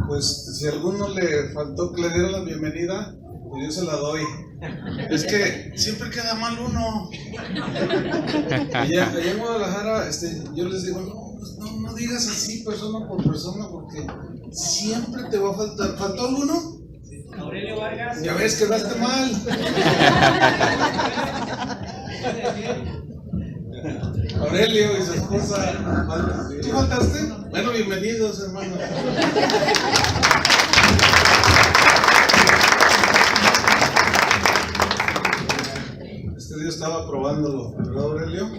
Pues si a alguno le faltó que le diera la bienvenida, pues yo se la doy. Es que siempre queda mal uno. Allá en Guadalajara, yo les digo, no, pues no digas así persona por persona, porque siempre te va a faltar. ¿Faltó alguno? Aurelio Vargas. Ya ves, quedaste mal. Aurelio y su esposa. ¿Tú faltaste? Bueno, bienvenidos, hermano. Este día estaba probándolo, ¿verdad, Aurelio?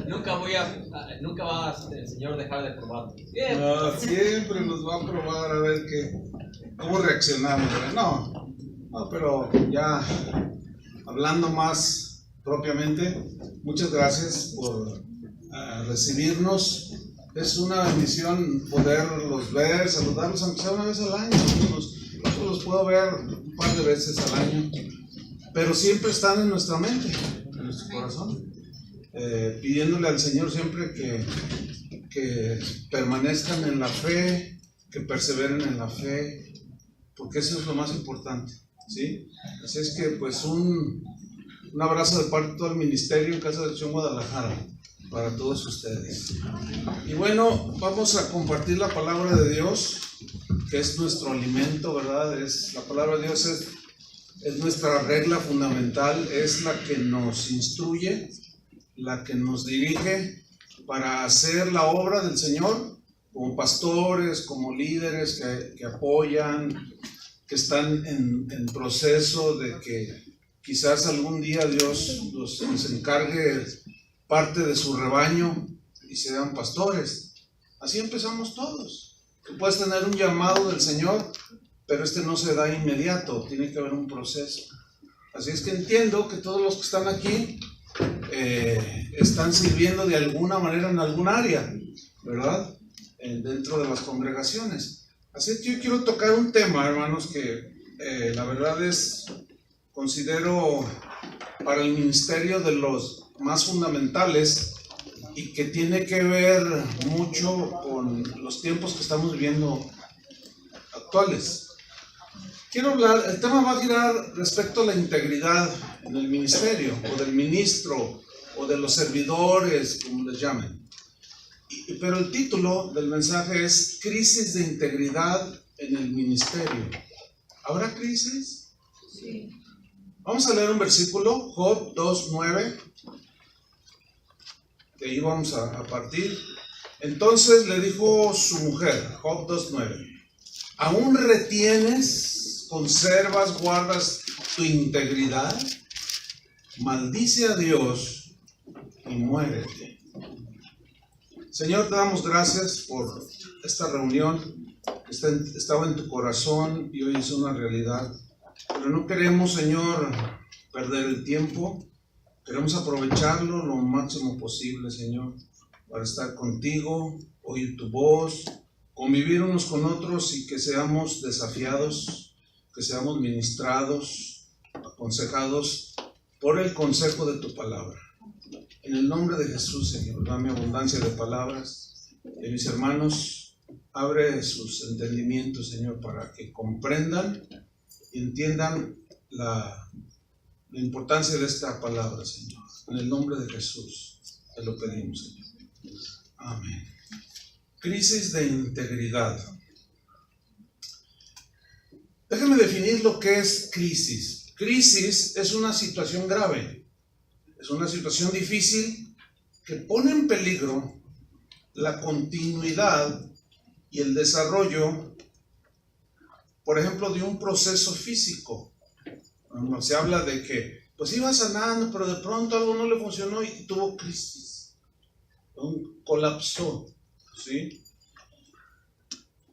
Nunca va el Señor a dejar de probar. No, siempre nos va a probar a ver cómo reaccionamos, ¿verdad? No, pero ya hablando más propiamente, muchas gracias por recibirnos. Es una bendición poderlos ver, saludarlos, aunque sea una vez al año. Yo los puedo ver un par de veces al año, pero siempre están en nuestra mente, en nuestro corazón, pidiéndole al Señor siempre que permanezcan en la fe, que perseveren en la fe, porque eso es lo más importante, ¿sí? Así es que pues un abrazo de parte de todo el ministerio en Casa de Acción Guadalajara para todos ustedes. Y bueno, vamos a compartir la palabra de Dios, que es nuestro alimento, ¿verdad? La palabra de Dios es nuestra regla fundamental, es la que nos instruye, la que nos dirige para hacer la obra del Señor, como pastores, como líderes que apoyan, que están en proceso de que quizás algún día Dios nos encargue parte de su rebaño y sean pastores. Así empezamos todos. Tú puedes tener un llamado del Señor, pero no se da inmediato, tiene que haber un proceso. Así es que entiendo que todos los que están aquí están sirviendo de alguna manera en algún área, ¿verdad? Dentro de las congregaciones. Así que yo quiero tocar un tema, hermanos, que la verdad considero para el ministerio de los más fundamentales y que tiene que ver mucho con los tiempos que estamos viviendo actuales. Quiero hablar, el tema va a girar respecto a la integridad en el ministerio, o del ministro, o de los servidores, como les llamen. Pero el título del mensaje es Crisis de integridad en el ministerio. ¿Habrá crisis? Sí. Vamos a leer un versículo, Job 2:9. De ahí vamos a partir. Entonces le dijo su mujer, Job 2:9, ¿aún retienes, conservas, guardas tu integridad? Maldice a Dios y muérete. Señor, te damos gracias por esta reunión que estaba en tu corazón y hoy es una realidad. Pero no queremos, Señor, perder el tiempo. Queremos aprovecharlo lo máximo posible, Señor, para estar contigo, oír tu voz, convivir unos con otros y que seamos desafiados, que seamos ministrados, aconsejados por el consejo de tu palabra. En el nombre de Jesús, Señor, dame abundancia de palabras. De mis hermanos, abre sus entendimientos, Señor, para que comprendan y entiendan la importancia de esta palabra, Señor. En el nombre de Jesús te lo pedimos, Señor. Amén. Crisis de integridad. Déjenme definir lo que es crisis. Crisis es una situación grave, es una situación difícil que pone en peligro la continuidad y el desarrollo, por ejemplo, de un proceso físico. Se habla de que pues iba sanando, pero de pronto algo no le funcionó y tuvo crisis, colapsó, ¿sí?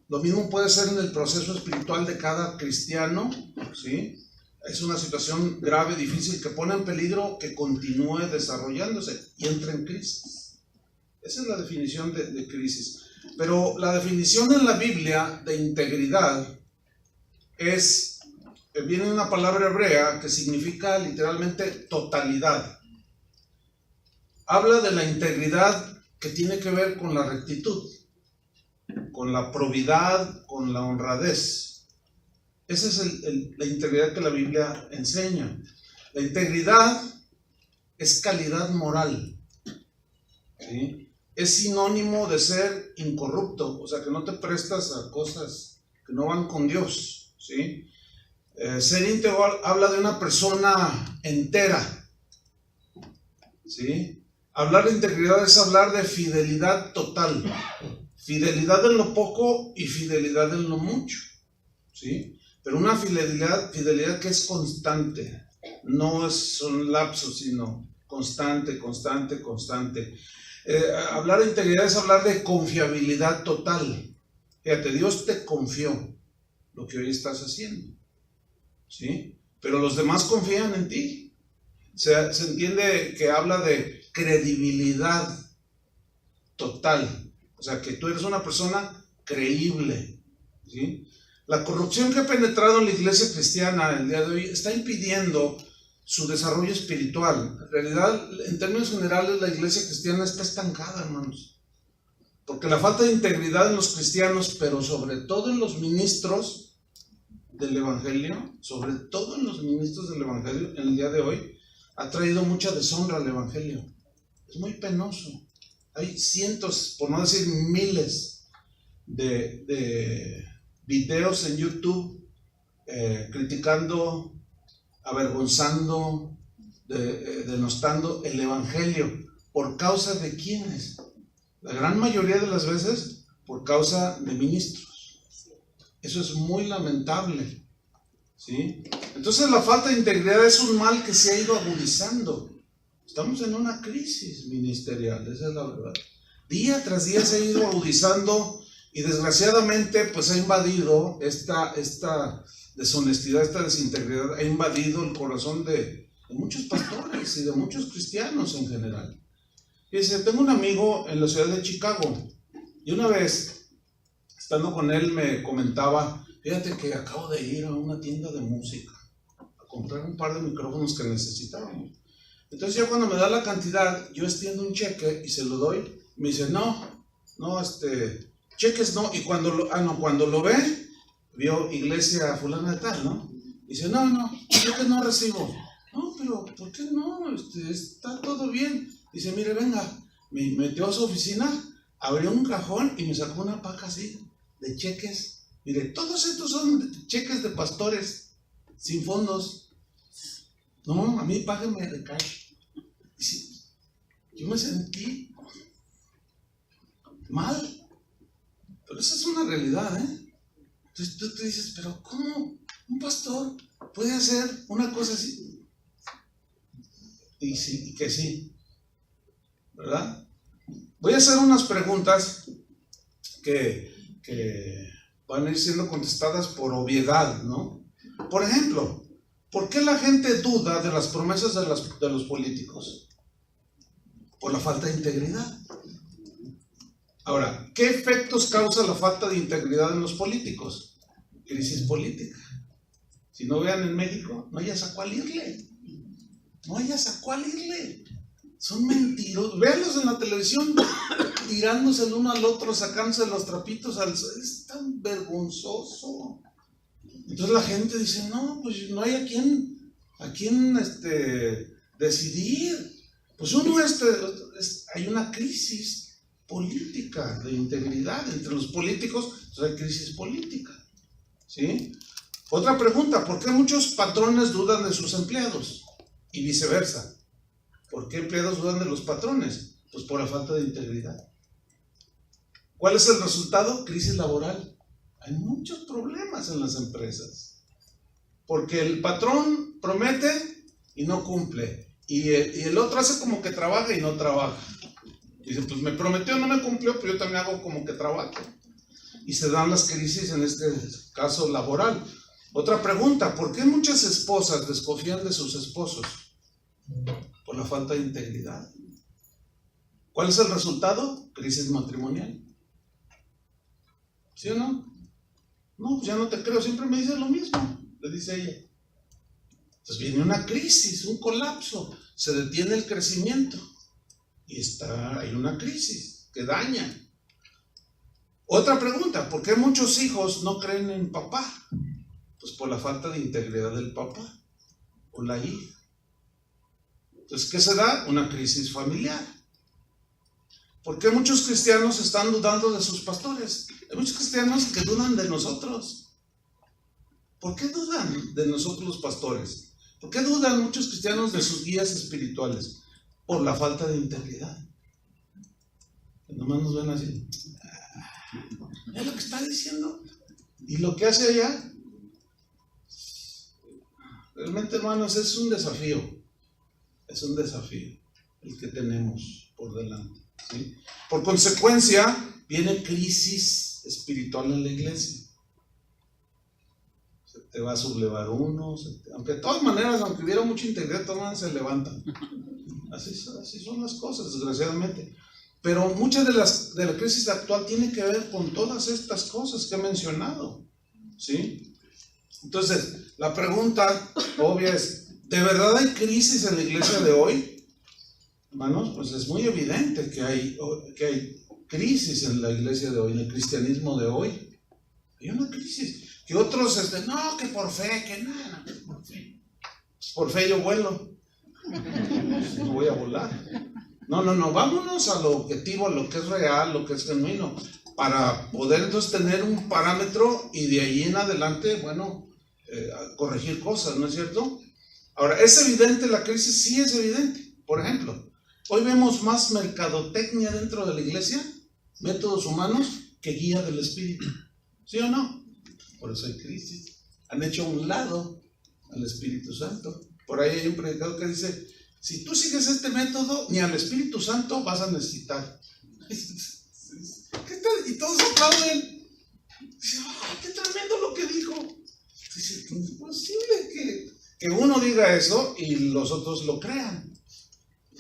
Lo mismo puede ser en el proceso espiritual de cada cristiano, ¿sí? Es una situación grave, difícil, que pone en peligro que continúe desarrollándose y entra en crisis. Esa es la definición de crisis. Pero la definición en la Biblia de integridad viene de una palabra hebrea que significa literalmente totalidad. Habla de la integridad que tiene que ver con la rectitud, con la probidad, con la honradez. Esa es la integridad que la Biblia enseña. La integridad es calidad moral, ¿sí? Es sinónimo de ser incorrupto, o sea, que no te prestas a cosas que no van con Dios, ¿sí? Ser íntegro habla de una persona entera, ¿sí? Hablar de integridad es hablar de fidelidad total, fidelidad en lo poco y fidelidad en lo mucho, ¿sí? Pero una fidelidad que es constante, no son lapsos, sino constante. Hablar de integridad es hablar de confiabilidad total. Fíjate, Dios te confió lo que hoy estás haciendo, ¿sí? Pero los demás confían en ti. Se entiende que habla de credibilidad total, o sea, que tú eres una persona creíble, ¿sí? La corrupción que ha penetrado en la iglesia cristiana el día de hoy está impidiendo su desarrollo espiritual. En realidad, en términos generales, la iglesia cristiana está estancada, hermanos, porque la falta de integridad en los cristianos, pero sobre todo en los ministros del evangelio, en el día de hoy, ha traído mucha deshonra al evangelio. Es muy penoso. Hay cientos, por no decir miles, de videos en YouTube criticando, avergonzando, denostando el evangelio. ¿Por causa de quiénes? La gran mayoría de las veces por causa de ministros. Eso es muy lamentable, ¿sí? Entonces la falta de integridad es un mal que se ha ido agudizando. Estamos en una crisis ministerial, esa es la verdad. Día tras día se ha ido agudizando y desgraciadamente pues ha invadido esta deshonestidad, esta desintegridad, ha invadido el corazón de muchos pastores y de muchos cristianos en general. Fíjense, tengo un amigo en la ciudad de Chicago y una vez, estando con él, me comentaba, fíjate que acabo de ir a una tienda de música a comprar un par de micrófonos que necesitábamos. Entonces ya cuando me da la cantidad, yo extiendo un cheque y se lo doy. Me dice, cheques no. Y cuando lo ve, vio iglesia fulana de tal, ¿no? Dice, no, cheques no recibo. No, pero ¿por qué no? Está todo bien. Dice, mire, venga. Me metió a su oficina, abrió un cajón y me sacó una paca así de cheques. Mire, todos estos son cheques de pastores sin fondos. No, a mí páguenme de cash. Dice, yo me sentí mal. Pero esa es una realidad, ¿eh? Entonces tú te dices, pero ¿cómo un pastor puede hacer una cosa así? Y sí, y que sí, ¿verdad? Voy a hacer unas preguntas que van a ir siendo contestadas por obviedad, ¿no? Por ejemplo, ¿por qué la gente duda de las promesas de los políticos? Por la falta de integridad. Ahora, ¿qué efectos causa la falta de integridad en los políticos? Crisis política. Si no, vean en México, no hayas a cuál irle. Son mentirosos. Véanlos en la televisión tirándose el uno al otro, sacándose los trapitos al sol. Es tan vergonzoso. Entonces la gente dice, no, pues no hay a quién decidir. Pues hay una crisis política de integridad entre los políticos, entonces hay crisis política, ¿sí? Otra pregunta, ¿por qué muchos patrones dudan de sus empleados? Y viceversa. ¿Por qué empleados dudan de los patrones? Pues por la falta de integridad. ¿Cuál es el resultado? Crisis laboral. Hay muchos problemas en las empresas. Porque el patrón promete y no cumple. Y el otro hace como que trabaja y no trabaja. Dice, pues me prometió, no me cumplió, pero yo también hago como que trabajo. Y se dan las crisis en este caso laboral. Otra pregunta, ¿por qué muchas esposas desconfían de sus esposos? Por la falta de integridad. ¿Cuál es el resultado? Crisis matrimonial. ¿Sí o no? No, pues ya no te creo, siempre me dices lo mismo, le dice ella. Entonces viene una crisis, un colapso, se detiene el crecimiento y hay una crisis que daña. Otra pregunta, ¿por qué muchos hijos no creen en papá? Pues por la falta de integridad del papá o la hija. Entonces, ¿qué se da? Una crisis familiar. ¿Por qué muchos cristianos están dudando de sus pastores? Hay muchos cristianos que dudan de nosotros. ¿Por qué dudan de nosotros los pastores? ¿Por qué dudan muchos cristianos de sus guías espirituales? Por la falta de integridad. Nomás nos ven así. ¿Es lo que está diciendo? ¿Y lo que hace allá? Realmente, hermanos, es un desafío. Es un desafío el que tenemos por delante, ¿sí? Por consecuencia, viene crisis espiritual en la iglesia. Se te va a sublevar uno, aunque de todas maneras, aunque hubiera mucha integridad, de todas maneras se levantan. Así son las cosas, desgraciadamente. Pero mucha de la crisis actual tiene que ver con todas estas cosas que he mencionado, ¿sí? Entonces, la pregunta obvia es, ¿de verdad hay crisis en la iglesia de hoy? Hermanos, pues es muy evidente que hay crisis en la iglesia de hoy, en el cristianismo de hoy. Hay una crisis. Que otros, no, que por fe, que nada, no, por fe. Por fe yo vuelo. No voy a volar. No, vámonos a lo objetivo, a lo que es real, lo que es genuino, para poder entonces tener un parámetro y de ahí en adelante, bueno, corregir cosas, ¿no es cierto? Ahora, ¿es evidente la crisis? Sí es evidente. Por ejemplo, hoy vemos más mercadotecnia dentro de la iglesia, métodos humanos, que guía del Espíritu. ¿Sí o no? Por eso hay crisis. Han hecho a un lado al Espíritu Santo. Por ahí hay un predicador que dice, si tú sigues este método, ni al Espíritu Santo vas a necesitar. Y todos aplauden. Dice, ¡ay, qué tremendo lo que dijo! Dice, ¿cómo es posible que uno diga eso y los otros lo crean?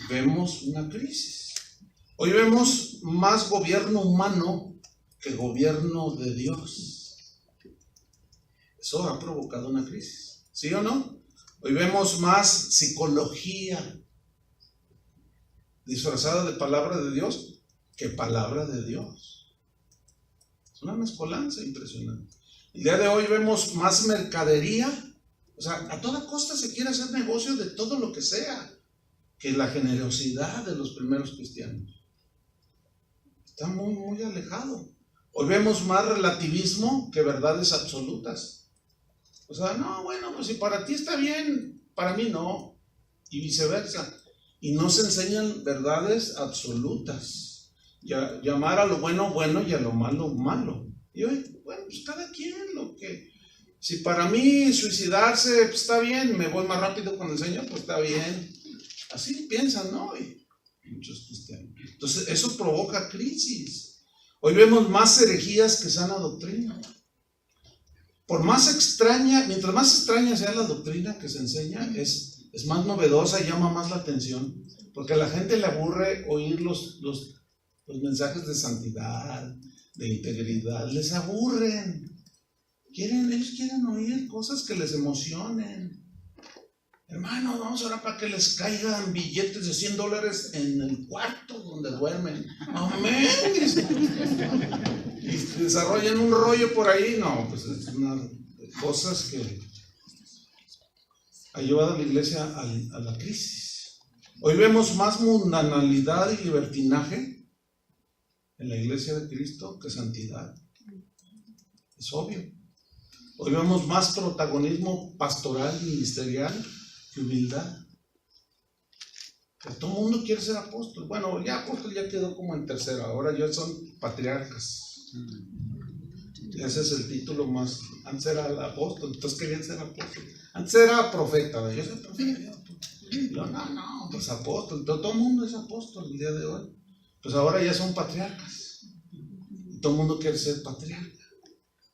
Vemos una crisis. Hoy vemos más gobierno humano que gobierno de Dios. Eso ha provocado una crisis, ¿sí o no? Hoy vemos más psicología disfrazada de palabra de Dios que palabra de Dios. Es una mezcolanza impresionante. El día de hoy vemos más mercadería. O sea, a toda costa se quiere hacer negocio de todo lo que sea, que la generosidad de los primeros cristianos. Está muy, muy alejado. Hoy vemos más relativismo que verdades absolutas. O sea, no, bueno, pues si para ti está bien, para mí no. Y viceversa. Y no se enseñan verdades absolutas. Llamar a lo bueno, bueno, y a lo malo, malo. Y hoy, bueno, pues cada quien lo que... Si para mí suicidarse pues está bien, me voy más rápido con el Señor, pues está bien. Así piensan, ¿no? Y muchos cristianos. Entonces, eso provoca crisis. Hoy vemos más herejías que sana doctrina. Por más extraña, mientras más extraña sea la doctrina que se enseña, es más novedosa y llama más la atención. Porque a la gente le aburre oír los mensajes de santidad, de integridad. Les aburren. Ellos quieren oír cosas que les emocionen. Hermano, vamos ahora para que les caigan billetes de $100 en el cuarto donde duermen. Amén. Y desarrollan un rollo por ahí. No, pues es una de cosas que ha llevado a la iglesia a la crisis. Hoy vemos más mundanalidad y libertinaje en la iglesia de Cristo que santidad. Es obvio. Hoy vemos más protagonismo pastoral, ministerial, que humildad. Que todo el mundo quiere ser apóstol. Bueno, ya apóstol ya quedó como en tercera. Ahora ya son patriarcas. Ese es el título más. Antes era el apóstol, entonces querían ser apóstol. Antes era profeta. Yo soy profeta. No, pues apóstol. Todo el mundo es apóstol el día de hoy. Pues ahora ya son patriarcas. Y todo el mundo quiere ser patriarca.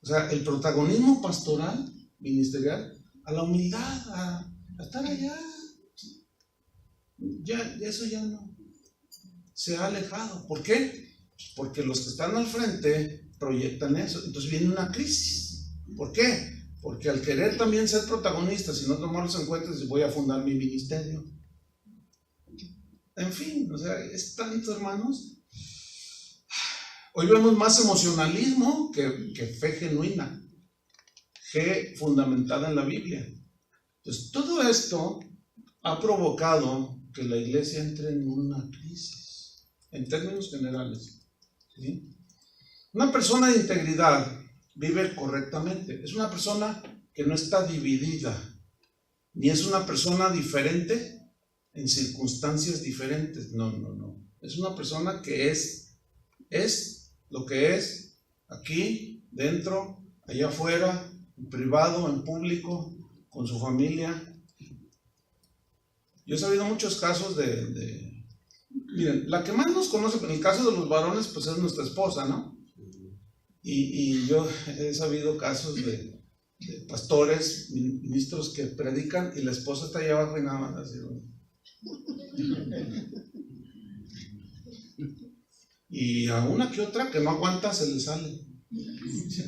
O sea, el protagonismo pastoral, ministerial, a la humildad, a estar allá. Ya, eso ya no. Se ha alejado. ¿Por qué? Porque los que están al frente proyectan eso. Entonces viene una crisis. ¿Por qué? Porque al querer también ser protagonistas y no tomarlos en cuenta, voy a fundar mi ministerio. En fin, o sea, es tanto, hermanos. Hoy vemos más emocionalismo que fe genuina, fe fundamentada en la Biblia. Entonces, todo esto ha provocado que la iglesia entre en una crisis, en términos generales. ¿Sí? Una persona de integridad vive correctamente. Es una persona que no está dividida, ni es una persona diferente en circunstancias diferentes. No. Es una persona que es lo que es, aquí, dentro, allá afuera, en privado, en público, con su familia. Yo he sabido muchos casos miren, la que más nos conoce en el caso de los varones, pues es nuestra esposa, ¿no? Y yo he sabido casos de pastores, ministros que predican y la esposa está allá abajo y nada más así. Y a una que otra que no aguanta se le sale. Dice,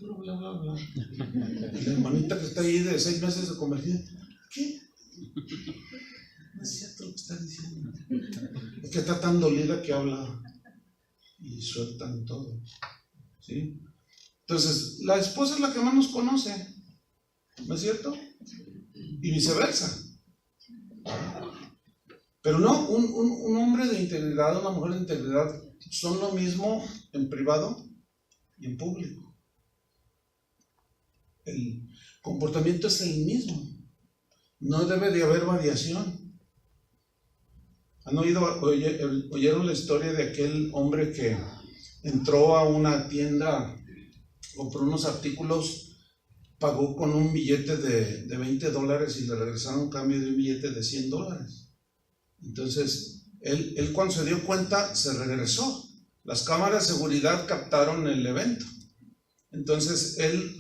no, bla, bla, bla. Y la hermanita que está ahí de 6 meses de convertida, ¿qué? No es cierto lo que está diciendo. Es que está tan dolida que habla y sueltan todo. ¿Sí? Entonces, la esposa es la que más nos conoce, ¿no es cierto? Y viceversa. Pero no, un hombre de integridad, una mujer de integridad son lo mismo en privado y en público. El comportamiento es el mismo. No debe de haber variación. ¿Han oyeron la historia de aquel hombre que entró a una tienda, compró unos artículos, pagó con un billete de $20 y le regresaron un cambio de un billete de $100? Entonces, él cuando se dio cuenta, se regresó. Las cámaras de seguridad captaron el evento. Entonces, él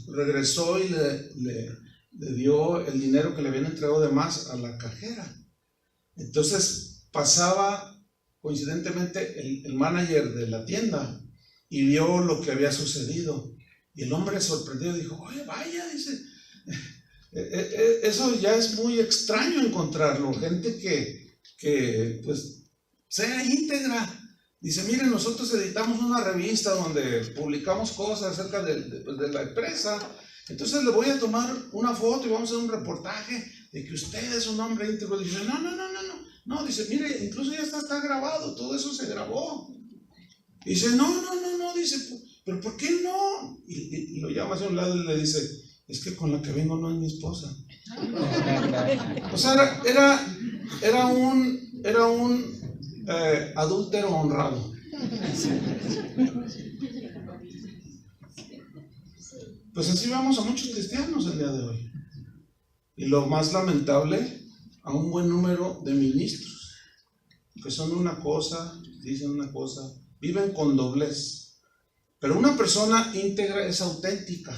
regresó y le dio el dinero que le habían entregado de más a la cajera. Entonces, pasaba coincidentemente el manager de la tienda y vio lo que había sucedido. Y el hombre sorprendido dijo, oye, vaya, dice, eso ya es muy extraño encontrarlo, gente que pues sea íntegra. Dice, miren, nosotros editamos una revista donde publicamos cosas acerca de la empresa, entonces le voy a tomar una foto y vamos a hacer un reportaje de que usted es un hombre íntegro. Dice, no, dice, mire, incluso ya está grabado, todo eso se grabó. Dice, no, dice, pero ¿por qué no? Y lo llama hacia un lado y le dice, es que con la que vengo no es mi esposa. O sea, era un adúltero honrado. Pues así vemos a muchos cristianos el día de hoy. Y lo más lamentable, a un buen número de ministros que son una cosa, dicen una cosa, viven con doblez. Pero una persona íntegra es auténtica,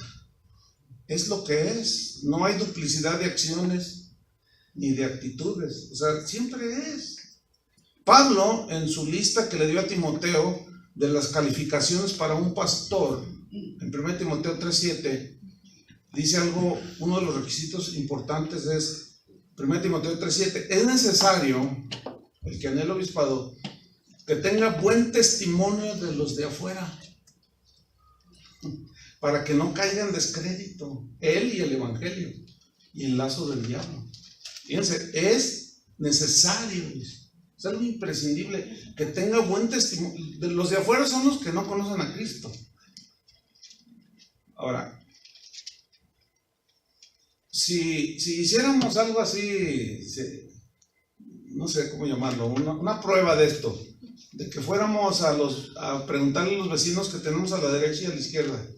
es lo que es. No hay duplicidad de acciones ni de actitudes, o sea, siempre es. Pablo, en su lista que le dio a Timoteo de las calificaciones para un pastor, en 1 Timoteo 3:7, dice algo, uno de los requisitos importantes es, 1 Timoteo 3:7, es necesario, el que anhela obispado, que tenga buen testimonio de los de afuera, para que no caiga en descrédito, él y el evangelio, y el lazo del diablo. Fíjense, es necesario, es algo imprescindible, que tenga buen testimonio. Los de afuera son los que no conocen a Cristo. Ahora, si hiciéramos algo así, no sé cómo llamarlo, una prueba de esto, de que fuéramos a preguntarle a los vecinos que tenemos a la derecha y a la izquierda,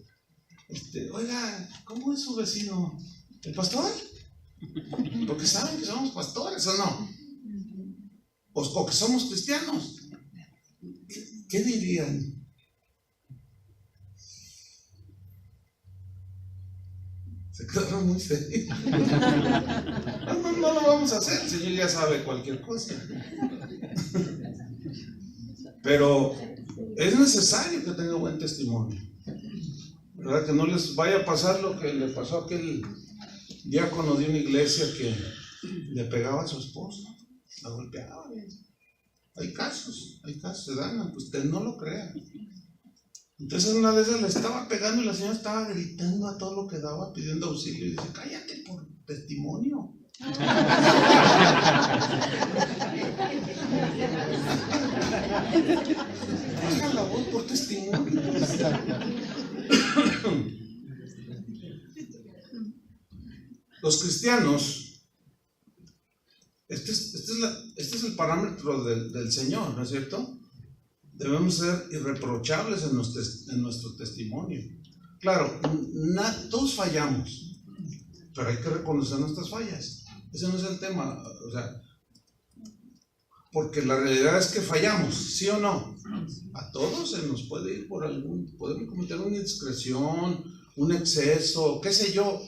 oiga, ¿cómo es su vecino? ¿El pastor? Porque saben que somos pastores, ¿o no? O que somos cristianos. ¿Qué dirían? Se quedaron muy serios. No lo vamos a hacer, el Señor ya sabe cualquier cosa. Pero es necesario que tenga buen testimonio, ¿verdad? Que no les vaya a pasar lo que le pasó a aquel diácono de una iglesia que le pegaba a su esposa, la golpeaba. Hay casos, se dan, pues usted no lo crea. Entonces una de esas le estaba pegando y la señora estaba gritando a todo lo que daba, pidiendo auxilio, y dice, cállate por testimonio. Baja la voz por testimonio. Los cristianos, este es el parámetro del Señor, ¿no es cierto? Debemos ser irreprochables en nuestro testimonio. Claro, todos fallamos, pero hay que reconocer nuestras fallas. Ese no es el tema, o sea, porque la realidad es que fallamos, ¿sí o no? A todos se nos puede ir podemos cometer una indiscreción, un exceso, qué sé yo.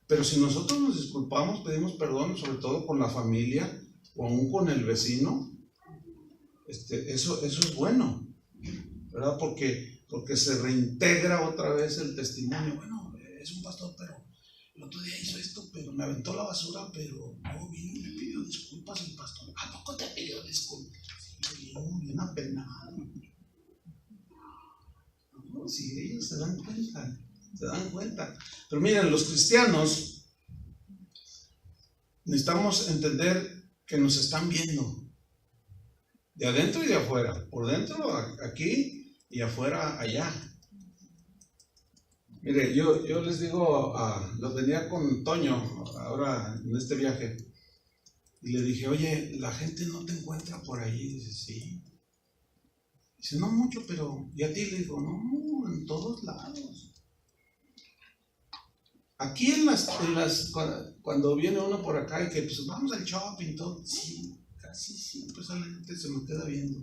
Pero si nosotros nos disculpamos, pedimos perdón, sobre todo con la familia o aún con el vecino, eso es bueno, ¿verdad? Porque se reintegra otra vez el testimonio. Bueno, es un pastor, pero el otro día hizo esto, pero me aventó la basura, pero luego vino y me pidió disculpas el pastor. ¿A poco te pidió disculpas? Sí, bien apenado. No, si ellos se dan cuenta. Pero miren, los cristianos necesitamos entender que nos están viendo. De adentro y de afuera. Por dentro, aquí, y afuera, allá. Mire, yo les digo, lo venía con Toño ahora en este viaje, y le dije, oye, la gente no te encuentra por ahí. Dice, sí. Dice, no mucho, pero, ¿y a ti? Le digo, no, en todos lados. Aquí cuando viene uno por acá y que pues vamos al shopping, todo, sí, casi siempre esa gente se me queda viendo.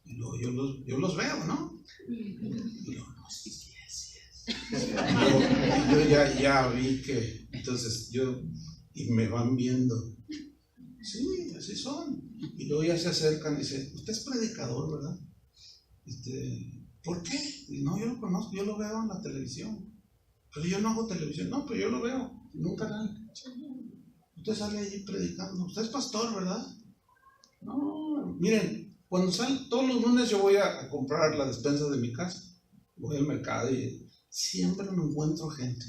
Y luego yo los veo, ¿no? Y yo, no, sí es. Yo ya vi que, entonces y me van viendo. Sí, así son. Y luego ya se acercan y dicen, usted es predicador, ¿verdad? ¿Por qué? Y no, yo lo conozco, yo lo veo en la televisión. Pero yo no hago televisión. No, pero yo lo veo en un canal. Usted sale allí predicando. Usted es pastor, ¿verdad? No, miren, cuando todos los lunes yo voy a comprar la despensa de mi casa. Voy al mercado y siempre me encuentro gente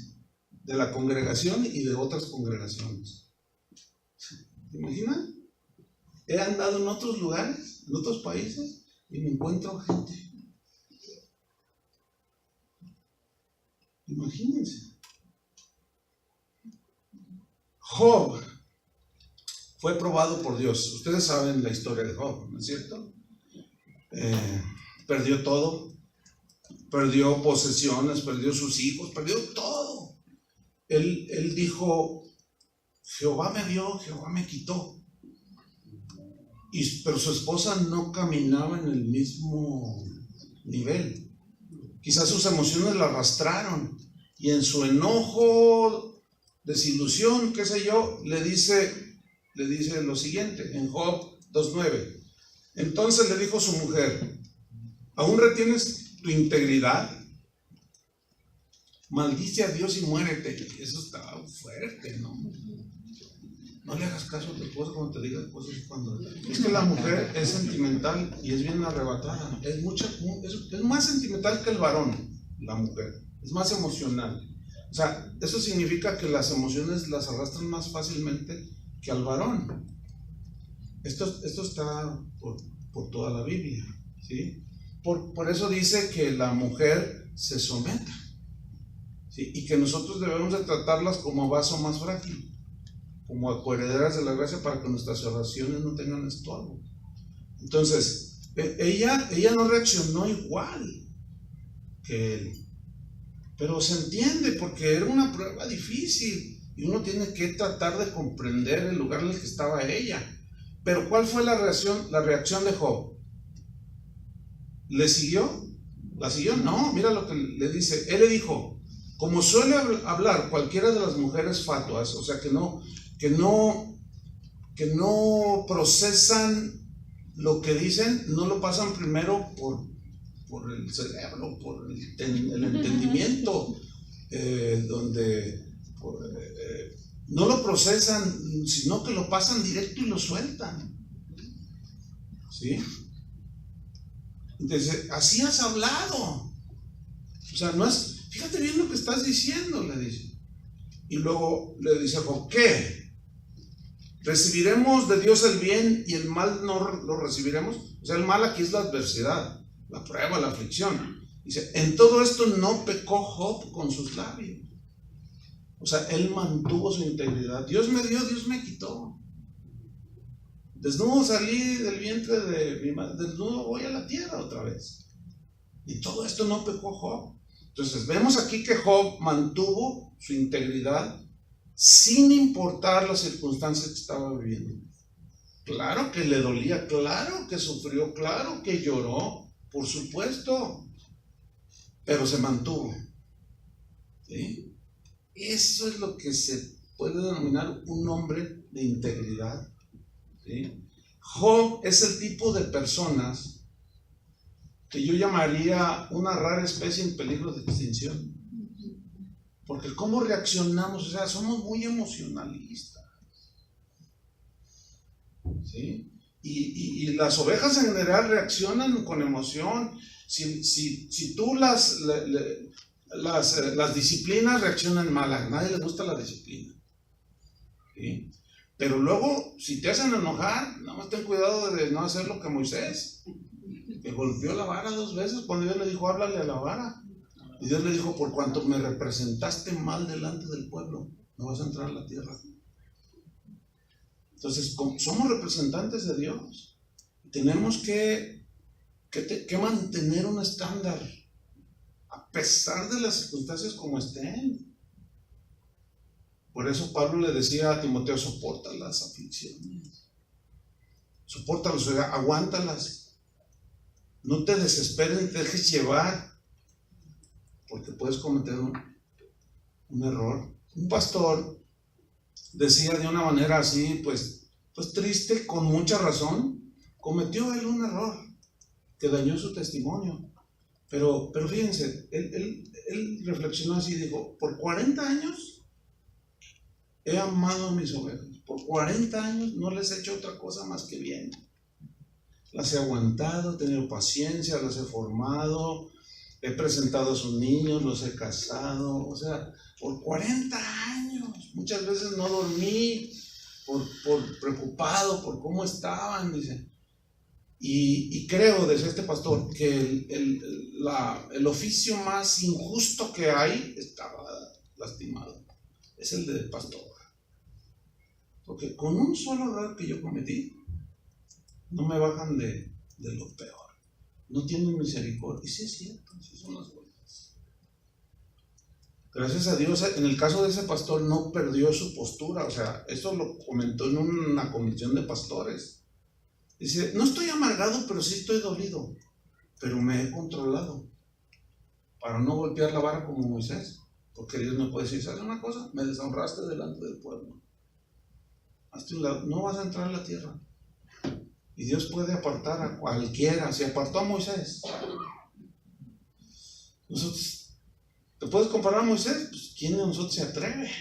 de la congregación y de otras congregaciones. ¿Se imaginan? He andado en otros lugares, en otros países, y me encuentro gente. Imagínense. Job fue probado por Dios. Ustedes saben la historia de Job, ¿no es cierto? Perdió todo. Perdió posesiones, perdió sus hijos, perdió todo. Él dijo, Jehová me dio, Jehová me quitó. Pero su esposa no caminaba en el mismo nivel. Quizás sus emociones la arrastraron y en su enojo, desilusión, qué sé yo, le dice lo siguiente en Job 2:9. Entonces le dijo su mujer, ¿aún retienes tu integridad? Maldice a Dios y muérete. Eso está fuerte, ¿no? No le hagas caso a tu esposa cuando te diga cosas cuando... Es que la mujer es sentimental y es bien arrebatada. Es más sentimental que el varón, la mujer. Es más emocional. O sea, eso significa que las emociones las arrastran más fácilmente que al varón. Esto está por toda la Biblia, ¿sí? Por eso dice que la mujer se someta, ¿sí? Y que nosotros debemos de tratarlas como vaso más frágil, como coherederas de la gracia, para que nuestras oraciones no tengan estorbo. Entonces, ella no reaccionó igual que él, pero se entiende porque era una prueba difícil y uno tiene que tratar de comprender el lugar en el que estaba ella. Pero ¿cuál fue la reacción de Job? ¿Le siguió? ¿La siguió? No, mira lo que le dice. Él le dijo, como suele hablar cualquiera de las mujeres fatuas, o sea, que no procesan lo que dicen, no lo pasan primero por el cerebro, por el entendimiento, no lo procesan, sino que lo pasan directo y lo sueltan. ¿Sí? Entonces, así has hablado. O sea, no es, fíjate bien lo que estás diciendo, le dice. Y luego le dice, ¿qué? ¿Recibiremos de Dios el bien y el mal no lo recibiremos? O sea, el mal aquí es la adversidad, la prueba, la aflicción. Dice, en todo esto no pecó Job con sus labios. O sea, él mantuvo su integridad. Dios me dio, Dios me quitó. Desnudo salí del vientre de mi madre, desnudo voy a la tierra otra vez. Y todo esto no pecó Job. Entonces vemos aquí que Job mantuvo su integridad sin importar las circunstancias que estaba viviendo. Claro que le dolía, claro que sufrió, claro que lloró, por supuesto, pero se mantuvo. ¿Sí? Eso es lo que se puede denominar un hombre de integridad. ¿Sí? Job es el tipo de personas que yo llamaría una rara especie en peligro de extinción. Porque cómo reaccionamos, o sea, somos muy emocionalistas. ¿Sí? Y las ovejas en general reaccionan con emoción. Si tú las disciplinas, reaccionan mal. A nadie le gusta la disciplina. ¿Sí? Pero luego, si te hacen enojar, nada más ten cuidado de no hacer lo que Moisés, que golpeó la vara 2 veces cuando Dios le dijo, háblale a la vara. Y Dios le dijo, por cuanto me representaste mal delante del pueblo, no vas a entrar a la tierra. Entonces, somos representantes de Dios. Tenemos que mantener un estándar, a pesar de las circunstancias como estén. Por eso Pablo le decía a Timoteo, soporta las aflicciones. Sopórtalas, o sea, aguántalas. No te desesperes ni te dejes llevar, porque puedes cometer un error. Un pastor decía de una manera así, pues triste, con mucha razón, cometió él un error que dañó su testimonio. Pero fíjense, él reflexionó así y dijo, por 40 años he amado a mis ovejas. Por 40 años no les he hecho otra cosa más que bien. Las he aguantado, he tenido paciencia, las he formado, he presentado a sus niños, los he casado. O sea, por 40 años. Muchas veces no dormí por preocupado por cómo estaban, dice. Y creo, decía este pastor, que el oficio más injusto que hay estaba lastimado. Es el del pastor. Porque con un solo error que yo cometí, no me bajan de lo peor. No tienen misericordia. Y sí es cierto, sí son las buenas. Gracias a Dios, en el caso de ese pastor no perdió su postura. O sea, eso lo comentó en una comisión de pastores. Dice, no estoy amargado, pero sí estoy dolido. Pero me he controlado para no golpear la vara como Moisés. Porque Dios me puede decir, ¿sabes una cosa? Me deshonraste delante del pueblo. No vas a entrar a la tierra. Y Dios puede apartar a cualquiera. Se apartó a Moisés. Nosotros, ¿te puedes comparar a Moisés? Pues ¿quién de nosotros se atreve?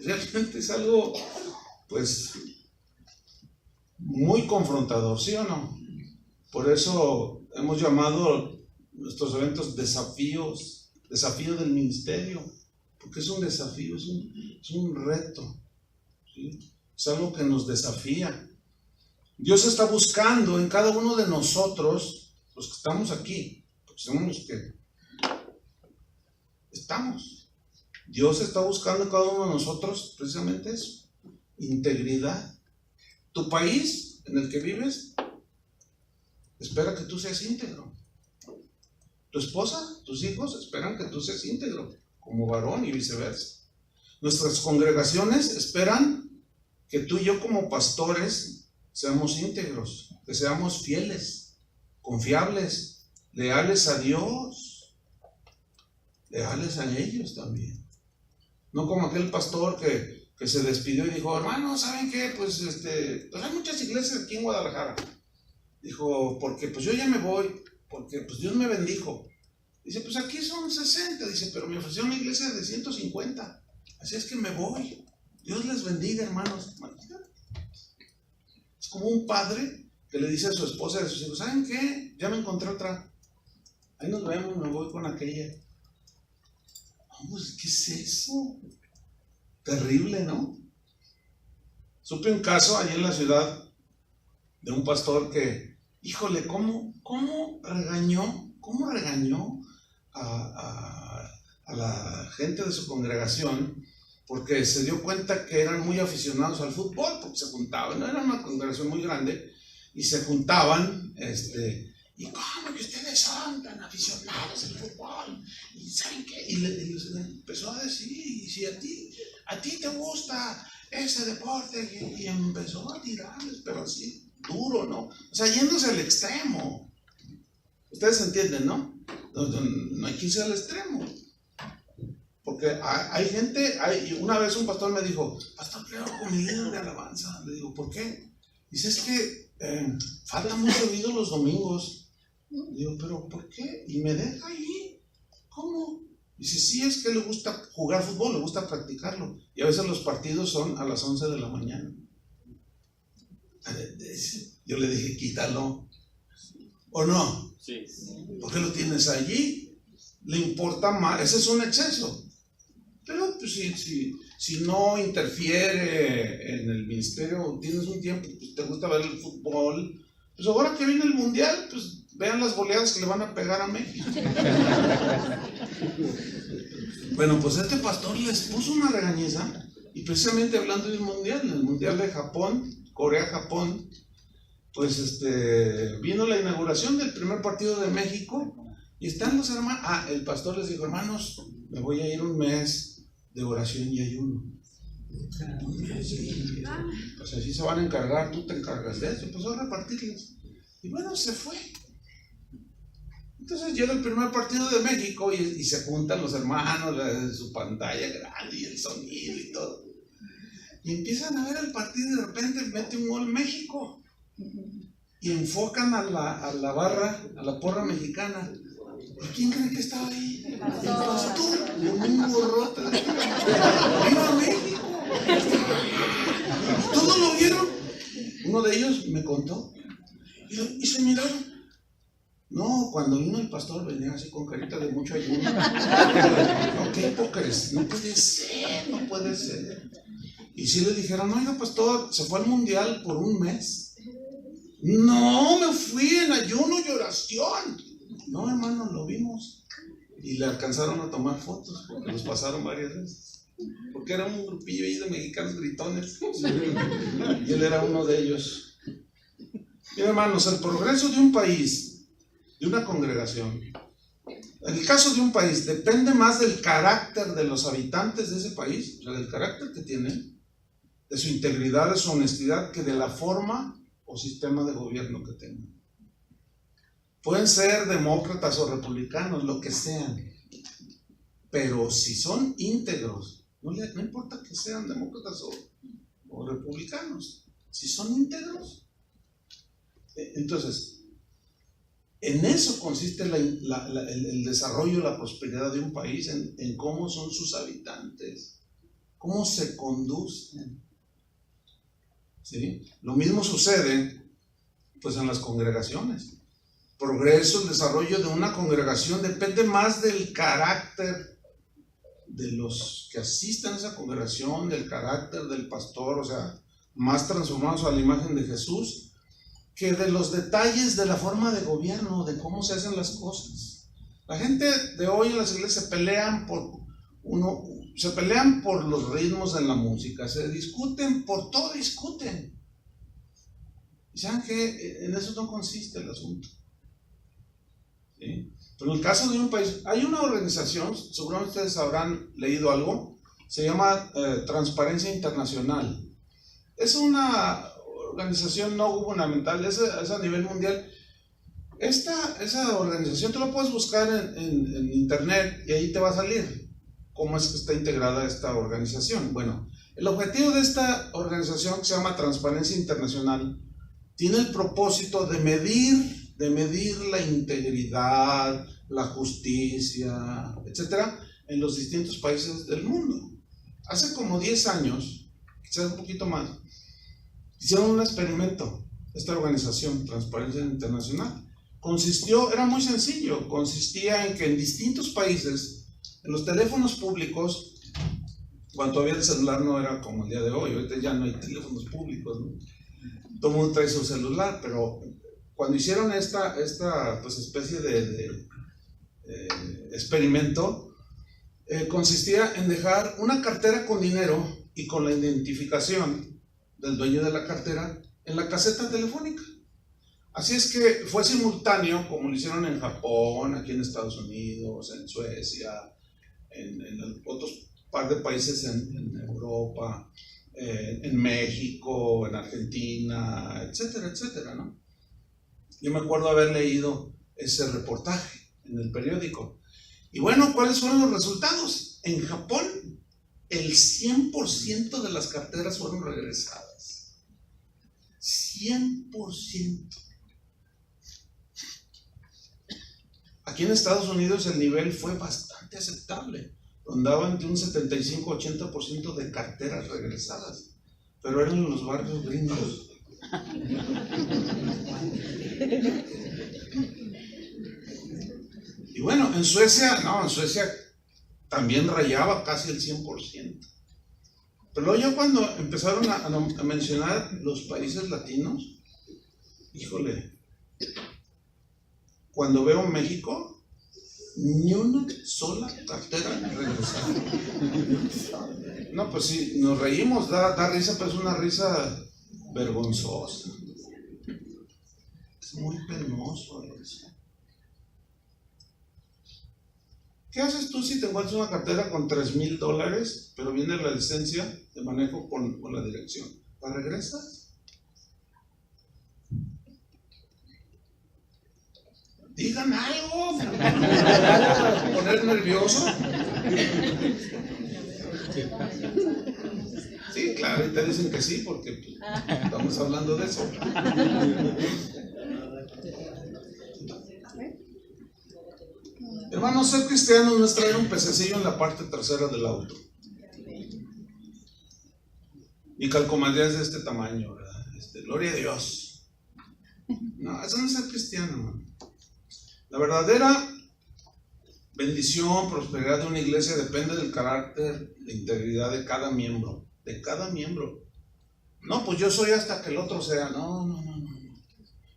Realmente es algo, pues, muy confrontador, ¿sí o no? Por eso hemos llamado nuestros eventos desafío del ministerio. Porque es un desafío, es un reto, ¿sí? Es algo que nos desafía. Dios está buscando en cada uno de nosotros, los que estamos aquí, porque somos los que estamos. Dios está buscando en cada uno de nosotros precisamente eso, integridad. Tu país en el que vives espera que tú seas íntegro. Tu esposa, tus hijos esperan que tú seas íntegro, como varón y viceversa. Nuestras congregaciones esperan que tú y yo como pastores seamos íntegros, que seamos fieles, confiables, leales a Dios, leales a ellos también. No como aquel pastor que se despidió y dijo, hermano, ¿saben qué? Pues hay muchas iglesias aquí en Guadalajara. Dijo, porque pues yo ya me voy, porque pues Dios me bendijo. Dice, pues aquí son 60. Dice, pero me ofrecieron una iglesia de 150. Así es que me voy. Dios les bendiga, hermanos. como un padre que le dice a su esposa y a sus hijos, ¿saben qué? Ya me encontré otra. Ahí nos vemos, me voy con aquella. Vamos, ¿qué es eso? Terrible, ¿no? Supe un caso allí en la ciudad de un pastor que, híjole, ¿cómo regañó a la gente de su congregación? Porque se dio cuenta que eran muy aficionados al fútbol, porque se juntaban, no era una congregación muy grande, y se juntaban, y ¿cómo que ustedes son tan aficionados al fútbol? ¿Y saben qué? Y les empezó a decir, y si a ti te gusta ese deporte, y empezó a tirarles, pero así, duro, ¿no? O sea, yéndose al extremo. Ustedes entienden, ¿no? No hay que irse al extremo. Porque hay gente, una vez un pastor me dijo, pastor, creo con mi líder de alabanza. Le digo, ¿por qué? Dice, es que falta mucho ruido los domingos. Le digo, ¿pero por qué? Y me deja ahí. ¿Cómo? Dice, sí, es que le gusta jugar fútbol, le gusta practicarlo. Y a veces los partidos son a las 11 de la mañana. Yo le dije, quítalo. ¿O no? Sí. ¿Por qué lo tienes allí? Le importa más, ese es un exceso. Pero pues, si no interfiere en el ministerio, tienes un tiempo, pues, te gusta ver el fútbol, pues ahora que viene el mundial, pues vean las goleadas que le van a pegar a México. Bueno, pues este pastor les puso una regañiza, y precisamente hablando del mundial, en el mundial de Japón, Corea-Japón, pues vino la inauguración del primer partido de México, y están los hermanos, el pastor les dijo, hermanos, me voy a ir un mes de oración y ayuno. Pues así se van a encargar, tú te encargas de eso, pues a repartirles. Y bueno, se fue. Entonces llega el primer partido de México y se juntan los hermanos, su pantalla grande y el sonido y todo. Y empiezan a ver el partido y de repente mete un gol México. Y enfocan a la barra, a la porra mexicana. ¿Y quién creen que estaba ahí? El pastor, con un gorrote. ¡Viva México! ¿Todos lo vieron? Uno de ellos me contó. Y se miraron. No, cuando vino el pastor venía así con carita de mucho ayuno. No, qué hipócritas. No puede ser. Y si le dijeron, oiga pastor, se fue al mundial por un mes. No, me fui en ayuno y oración. No, hermano, lo vimos. Y le alcanzaron a tomar fotos, porque los pasaron varias veces. Porque era un grupillo ahí de mexicanos gritones. Y él era uno de ellos. Bien, hermanos, el progreso de un país, de una congregación, en el caso de un país, depende más del carácter de los habitantes de ese país, o sea, del carácter que tienen, de su integridad, de su honestidad, que de la forma o sistema de gobierno que tengan. Pueden ser demócratas o republicanos, lo que sean, pero si son íntegros, no importa que sean demócratas o republicanos, si son íntegros, entonces, en eso consiste el desarrollo, la prosperidad de un país, en cómo son sus habitantes, cómo se conducen. ¿Sí? Lo mismo sucede pues en las congregaciones. Progreso, el desarrollo de una congregación depende más del carácter de los que asistan a esa congregación, del carácter del pastor, o sea, más transformados a la imagen de Jesús, que de los detalles de la forma de gobierno, de cómo se hacen las cosas. La gente de hoy en las iglesias se pelean por los ritmos en la música, se discuten por todo, discuten. Y saben que en eso no consiste el asunto. ¿Sí? Pero en el caso de un país, hay una organización, seguramente ustedes habrán leído algo, se llama Transparencia Internacional. Es una organización no gubernamental, es a nivel mundial. Esa organización tú la puedes buscar en internet y ahí te va a salir cómo es que está integrada esta organización. Bueno, el objetivo de esta organización, que se llama Transparencia Internacional, tiene el propósito de medir la integridad, la justicia, etcétera, en los distintos países del mundo. Hace como 10 años, quizás un poquito más, hicieron un experimento, esta organización, Transparencia Internacional. Era muy sencillo, consistía en que en distintos países, en los teléfonos públicos, cuando todavía el celular no era como el día de hoy, ahorita ya no hay teléfonos públicos, ¿no? Todo el mundo trae su celular, pero cuando hicieron esta pues, especie de experimento, consistía en dejar una cartera con dinero y con la identificación del dueño de la cartera en la caseta telefónica. Así es que fue simultáneo, como lo hicieron en Japón, aquí en Estados Unidos, en Suecia, en otros par de países en Europa, en México, en Argentina, etcétera, etcétera, ¿no? Yo me acuerdo haber leído ese reportaje en el periódico. Y bueno, ¿cuáles fueron los resultados? En Japón, el 100% de las carteras fueron regresadas. 100%. Aquí en Estados Unidos el nivel fue bastante aceptable. Rondaba entre un 75-80% de carteras regresadas. Pero eran en los barrios gringos. Y bueno, en Suecia también rayaba casi el 100%. Pero luego ya cuando empezaron a mencionar los países latinos, híjole, cuando veo México, ni una sola cartera regresada. No, pues sí, nos reímos, da risa, pero es una risa vergonzosa. Es muy penoso eso. ¿Qué haces tú si te encuentras una cartera con $3,000, pero viene la licencia de manejo con la dirección? ¿La regresas? Digan algo, ¿me van a poner nervioso? Sí, claro, y te dicen que sí, porque pues, estamos hablando de eso. Hermanos, ser cristiano no es traer un pececillo en la parte trasera del auto. Y calcomanías de este tamaño, ¿verdad? Gloria a Dios. No, eso no es ser cristiano, hermano. La verdadera bendición, prosperidad de una iglesia depende del carácter, de integridad de cada miembro. De cada miembro. No, pues yo soy hasta que el otro sea. No.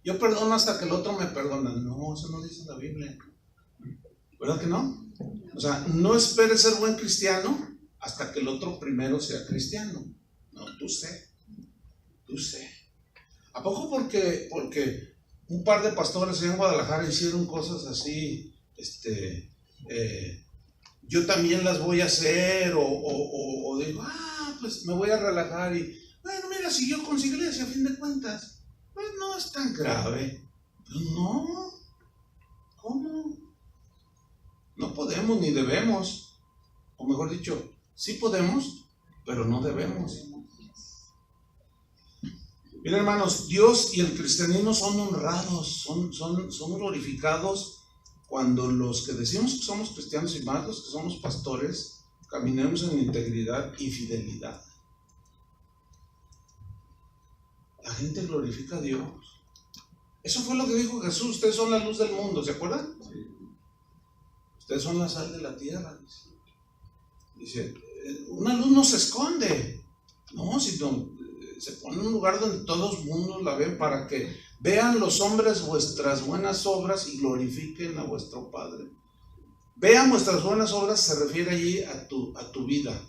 Yo perdono hasta que el otro me perdona. No, eso no dice la Biblia. ¿Verdad que no? O sea, no esperes ser buen cristiano hasta que el otro primero sea cristiano. No, tú sé. ¿A poco porque un par de pastores en Guadalajara hicieron cosas así, yo también las voy a hacer, o digo, pues me voy a relajar y, bueno, mira, si yo con su iglesia, a fin de cuentas, pues no es tan grave. Pues no, ¿cómo? No podemos ni debemos, o mejor dicho, sí podemos, pero no debemos. Miren, hermanos, Dios y el cristianismo son honrados, son glorificados cuando los que decimos que somos cristianos y más los que somos pastores caminemos en integridad y fidelidad. La gente glorifica a Dios. Eso fue lo que dijo Jesús: ustedes son la luz del mundo, ¿se acuerdan? Sí. Ustedes son la sal de la tierra. Dice, una luz no se esconde, no, sino se pone en un lugar donde todos los mundos la ven, para que vean los hombres vuestras buenas obras y glorifiquen a vuestro Padre. Vean vuestras buenas obras, se refiere allí a tu vida.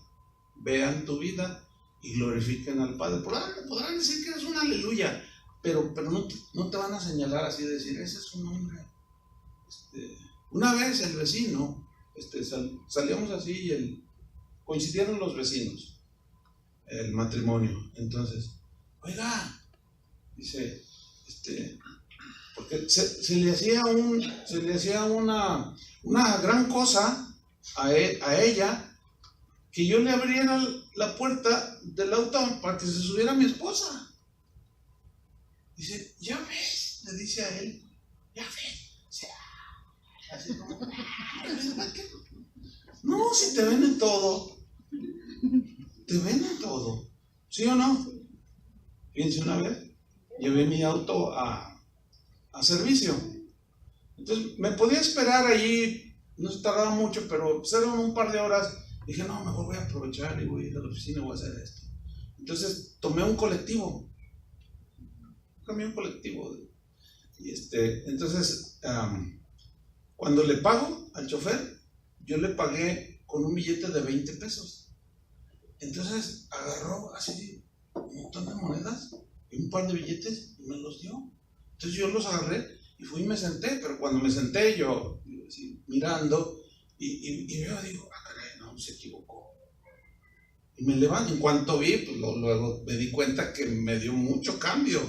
Vean tu vida y glorifiquen al Padre. Podrán decir que es un aleluya, pero no te van a señalar así, decir, ese es su nombre. Una vez el vecino, salíamos así y coincidieron los vecinos, el matrimonio. Entonces, oiga, dice, porque se le hacía una gran cosa a ella, que yo le abriera la puerta del auto para que se subiera mi esposa. Dice, ya ves, le dice a él, ya ves, o sea, así como, no, si te ven en todo, ¿sí o no? ¿Sí o no? Fíjense, una vez llevé mi auto a servicio. Entonces me podía esperar allí, no se tardaba mucho, pero eran un par de horas. Dije, no, mejor voy a aprovechar y voy a ir a la oficina y voy a hacer esto. Entonces tomé un camión colectivo. Y entonces, cuando le pago al chofer, yo le pagué con un billete de 20 pesos. Entonces agarró así un montón de monedas y un par de billetes y me los dio. Entonces yo los agarré y fui y me senté, pero cuando me senté yo así, mirando y veo, digo, caray, no, se equivocó. Y me levanto, en cuanto vi, pues luego me di cuenta que me dio mucho cambio.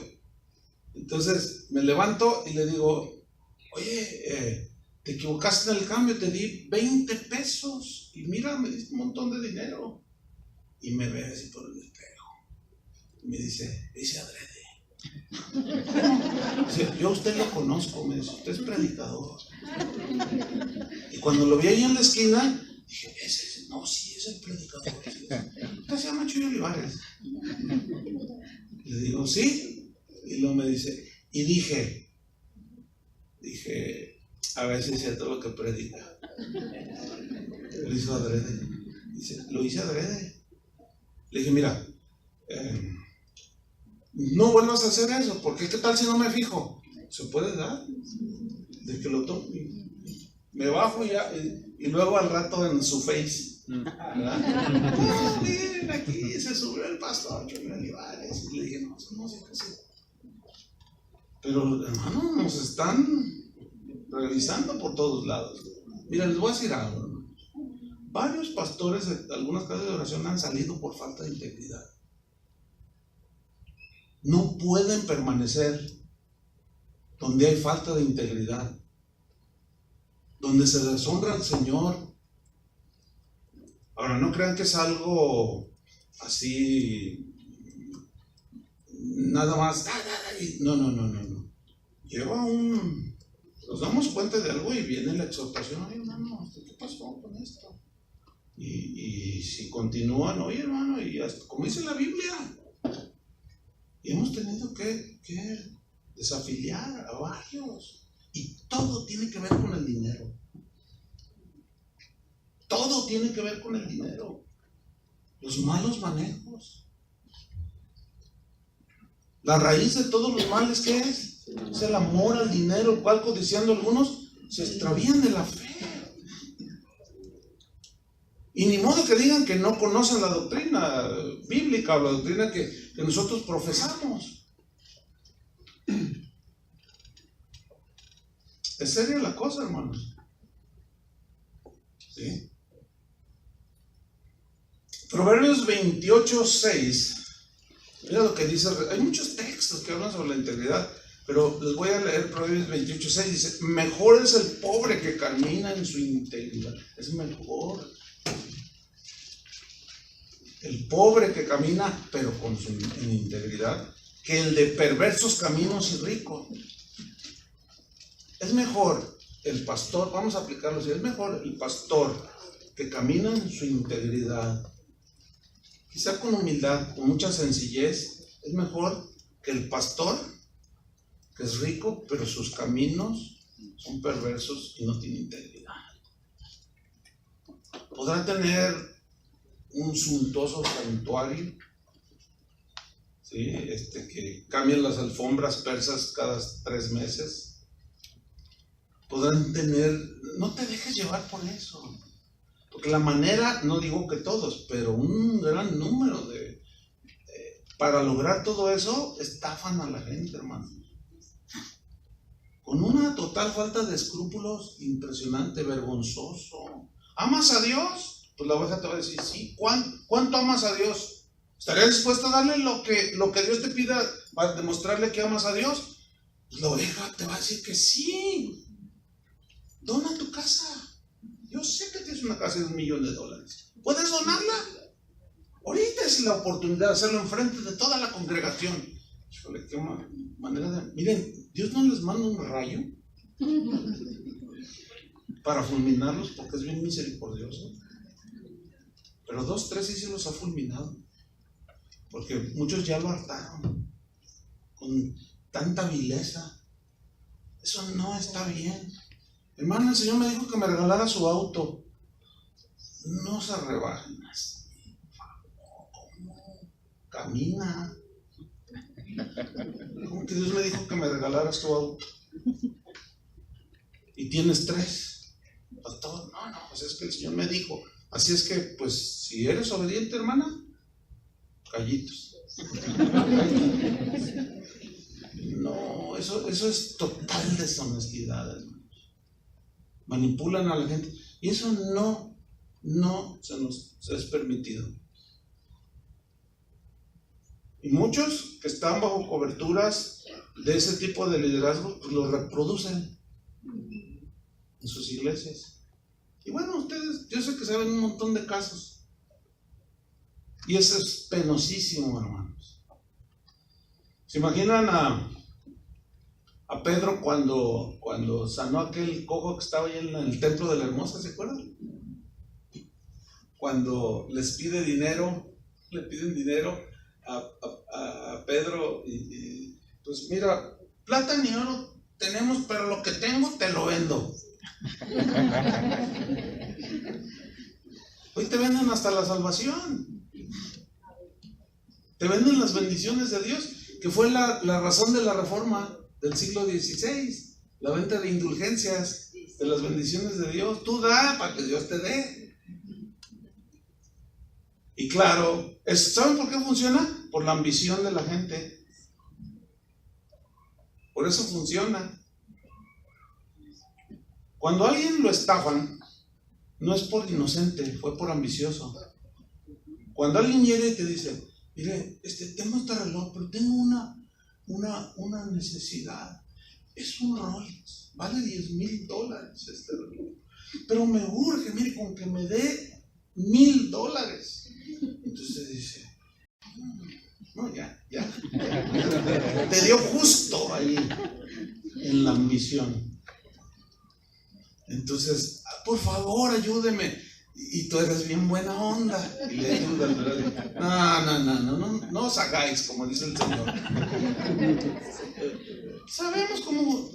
Entonces me levanto y le digo, oye, te equivocaste en el cambio, te di 20 pesos y mira, me diste un montón de dinero. Y me ve así por el espejo y me dice adrede. Dice, yo a usted lo conozco, me dice, usted es predicador. Y cuando lo vi ahí en la esquina, dije, ese, no, sí, es el predicador. Usted se llama Chuy Olivares. Le digo, sí. Y luego me dice, y dije, a ver si es cierto lo que predica. Lo hizo adrede. Dice, lo hice adrede. Le dije, mira, no vuelvas a hacer eso, porque ¿qué tal si no me fijo? Se puede dar, de que lo toque. Me bajo y luego al rato en su face, ¿verdad? Oh, miren, aquí se subió el pastor Chuy Olivares. Y le dije, no, eso no se hace. Pero hermano, nos están revisando por todos lados. Mira, les voy a decir algo, hermano. Varios pastores de algunas casas de oración han salido por falta de integridad. No pueden permanecer donde hay falta de integridad, donde se deshonra al Señor. Ahora, no crean que es algo así, nada más. No. Nos damos cuenta de algo y viene la exhortación. Oye, hermano, ¿qué pasó con esto? Y si continúan, oye, hermano, y hasta, como dice la Biblia, y hemos tenido que desafiliar a varios. Y todo tiene que ver con el dinero. Todo tiene que ver con el dinero. Los malos manejos. La raíz de todos los males, ¿qué es? Es el amor al dinero, el cual, codiciando algunos, se extravían de la fe. Y ni modo que digan que no conocen la doctrina bíblica o la doctrina que nosotros profesamos. Es seria la cosa, hermanos. ¿Sí? Proverbios 28:6. Mira lo que dice. Hay muchos textos que hablan sobre la integridad, pero les voy a leer Proverbios 28:6. Dice, mejor es el pobre que camina en su integridad. Es mejor el pobre que camina, pero en integridad, que el de perversos caminos y rico. Es mejor el pastor, vamos a aplicarlo así, es mejor el pastor que camina en su integridad, quizá con humildad, con mucha sencillez. Es mejor que el pastor que es rico, pero sus caminos son perversos y no tiene integridad. Podrá tener un suntuoso santuario, ¿sí? Que cambian las alfombras persas cada 3 meses. Podrán tener, no te dejes llevar por eso, porque la manera, no digo que todos, pero un gran número para lograr todo eso, estafan a la gente, hermano, con una total falta de escrúpulos impresionante, vergonzoso. ¿Amas a Dios? Pues la oveja te va a decir, sí. ¿Cuánto amas a Dios? ¿Estarías dispuesto a darle lo que Dios te pida para demostrarle que amas a Dios? Pues la oveja te va a decir que sí. Dona tu casa. Yo sé que tienes una casa de $1 millón. ¿Puedes donarla? Ahorita es la oportunidad de hacerlo enfrente de toda la congregación. Híjole, qué manera de... Miren, Dios no les manda un rayo para fulminarlos porque es bien misericordioso. Pero 2, 3 sí se los ha fulminado. Porque muchos ya lo hartaron. con tanta vileza. Eso no está bien. Hermano, el Señor me dijo que me regalara su auto. No se rebajen más. ¿Cómo? Camina. ¿Cómo que Dios me dijo que me regalaras tu auto? Y tienes 3. Pastor, no, pues es que el Señor me dijo. Así es que, pues, si eres obediente, hermana, callitos. No, eso es total deshonestidad, hermanos. Manipulan a la gente. Y eso no se nos es permitido. Y muchos que están bajo coberturas de ese tipo de liderazgo, pues lo reproducen en sus iglesias. Y bueno, ustedes, yo sé que saben un montón de casos. Y eso es penosísimo, hermanos. ¿Se imaginan a Pedro cuando sanó aquel cojo que estaba ahí en el templo de la Hermosa? ¿Se acuerdan? Cuando les pide dinero, le piden dinero a Pedro y pues mira, plata ni oro tenemos, pero lo que tengo te lo vendo. Hoy te venden hasta la salvación. Te venden las bendiciones de Dios, que fue la razón de la reforma del siglo XVI, la venta de indulgencias, de las bendiciones de Dios. Tú da para que Dios te dé. Y claro, ¿saben por qué funciona? Por la ambición de la gente. Por eso funciona. Cuando a alguien lo estafan, no es por inocente, fue por ambicioso. Cuando alguien llega y te dice, mire, tengo este reloj, pero tengo una necesidad. Es un Rolex, vale $10,000 este reloj. Pero me urge, mire, con que me dé $1,000. Entonces dice, no, ya. Te dio justo ahí en la ambición. Entonces, por favor, ayúdeme. Y tú eres bien buena onda. Y le ayudas, no os hagáis, como dice el Señor. Sabemos cómo.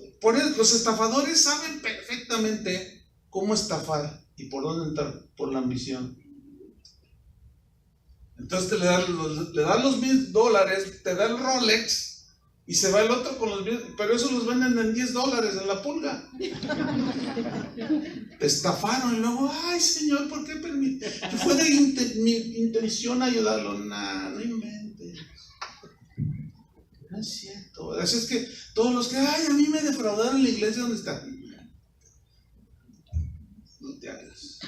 Los estafadores saben perfectamente cómo estafar y por dónde entrar, por la ambición. Entonces le dan los $1,000, te da el Rolex y se va el otro con los $1,000, pero eso los venden en $10 en la pulga. Te estafaron y luego, ay Señor, ¿por qué permite? Fue de mi intención ayudarlo. No inventes. No es cierto. Así es que todos los que, ay, a mí me defraudaron en la iglesia, ¿dónde está? No te hagas.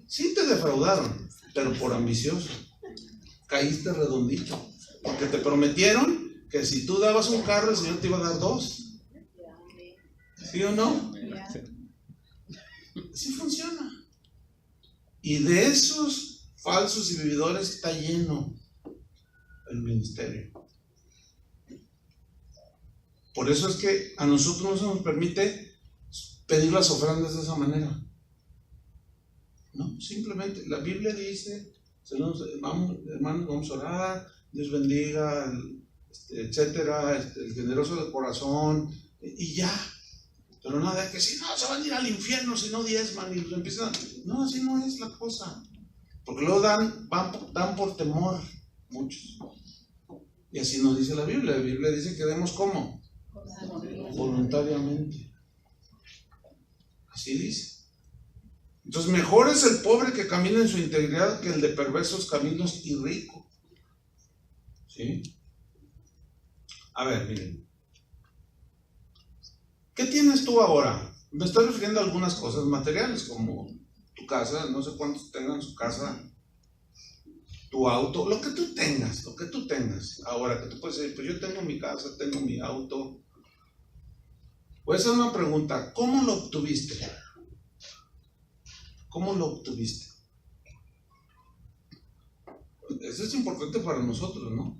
Sí te defraudaron, pero por ambicioso. Caíste redondito. Porque te prometieron que si tú dabas un carro, el Señor te iba a dar 2. ¿Sí o no? Así funciona. Y de esos falsos y vividores está lleno el ministerio. Por eso es que a nosotros no se nos permite pedir las ofrendas de esa manera. No, simplemente la Biblia dice, hermanos, vamos a orar, Dios bendiga, etcétera, el generoso de corazón, y ya. Pero nada de que si no se van a ir al infierno si no diezman y los empiezan. No, así no es la cosa. Porque luego dan por temor muchos. Y así nos dice la Biblia. La Biblia dice que demos ¿cómo? Voluntariamente. Así dice. Entonces mejor es el pobre que camina en su integridad que el de perversos caminos y rico. ¿Sí? A ver, miren. ¿Qué tienes tú ahora? Me estoy refiriendo a algunas cosas materiales, como tu casa, no sé cuántos tengan su casa, tu auto, lo que tú tengas. Ahora, que tú puedes decir, pues yo tengo mi casa, tengo mi auto. Voy a hacer una pregunta, ¿cómo lo obtuviste? ¿Cómo lo obtuviste? Eso es importante para nosotros, ¿no?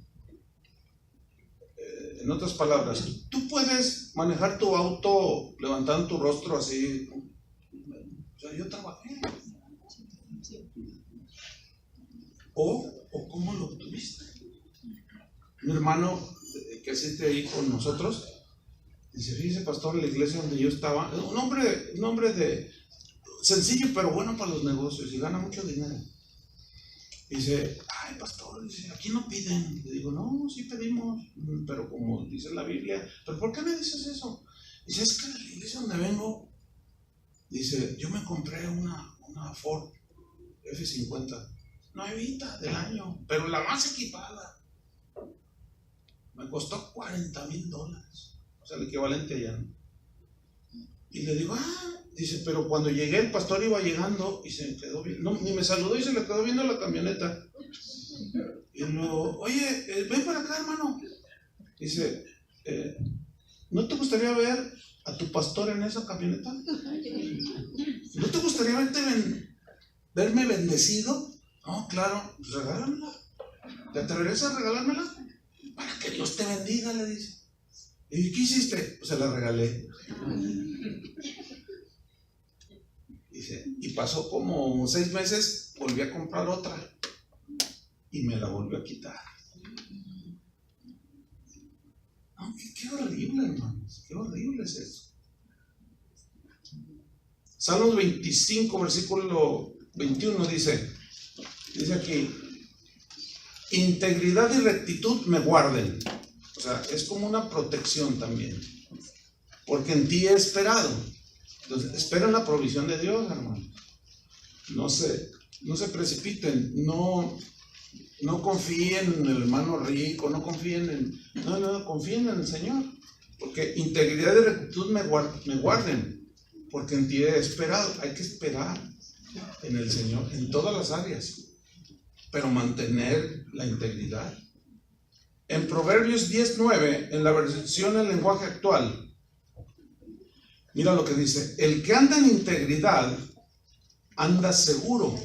En otras palabras, tú puedes manejar tu auto levantando tu rostro así. O sea, yo trabajé. ¿O cómo lo obtuviste? Un hermano que viajecito ahí con nosotros. Dice, fíjese, pastor, en la iglesia donde yo estaba, un hombre de sencillo, pero bueno para los negocios y gana mucho dinero. Dice, ay, pastor, dice, aquí no piden. Le digo, no, sí pedimos, pero como dice la Biblia. ¿Pero por qué me dices eso? Dice, es que en la iglesia donde vengo, dice, yo me compré una Ford F50, nuevita del año, pero la más equipada. Me costó $40,000, o sea, el equivalente allá. Y le digo, dice, pero cuando llegué, el pastor iba llegando y se quedó viendo, no, ni me saludó y se le quedó viendo la camioneta. Y luego, oye, ven para acá, hermano. Dice, ¿no te gustaría ver a tu pastor en esa camioneta? ¿No te gustaría verme bendecido? No, claro, pues regálamela. ¿Te atreverías a regalármela? Para que Dios te bendiga, le dice. ¿Y qué hiciste? Pues se la regalé. Dice, y pasó como 6 meses, volví a comprar otra y me la volvió a quitar. No, qué horrible, hermanos, qué horrible es eso. Salmos 25, versículo 21 dice aquí, integridad y rectitud me guarden. O sea, es como una protección también, porque en ti he esperado. Entonces, esperen la provisión de Dios, hermanos. No se precipiten, no confíen en el hermano rico, no confíen confíen en el Señor, porque integridad y rectitud me guarden, porque en ti he esperado. Hay que esperar en el Señor, en todas las áreas, pero mantener la integridad. En Proverbios 10:9, en la versión en lenguaje actual, mira lo que dice: el que anda en integridad anda seguro.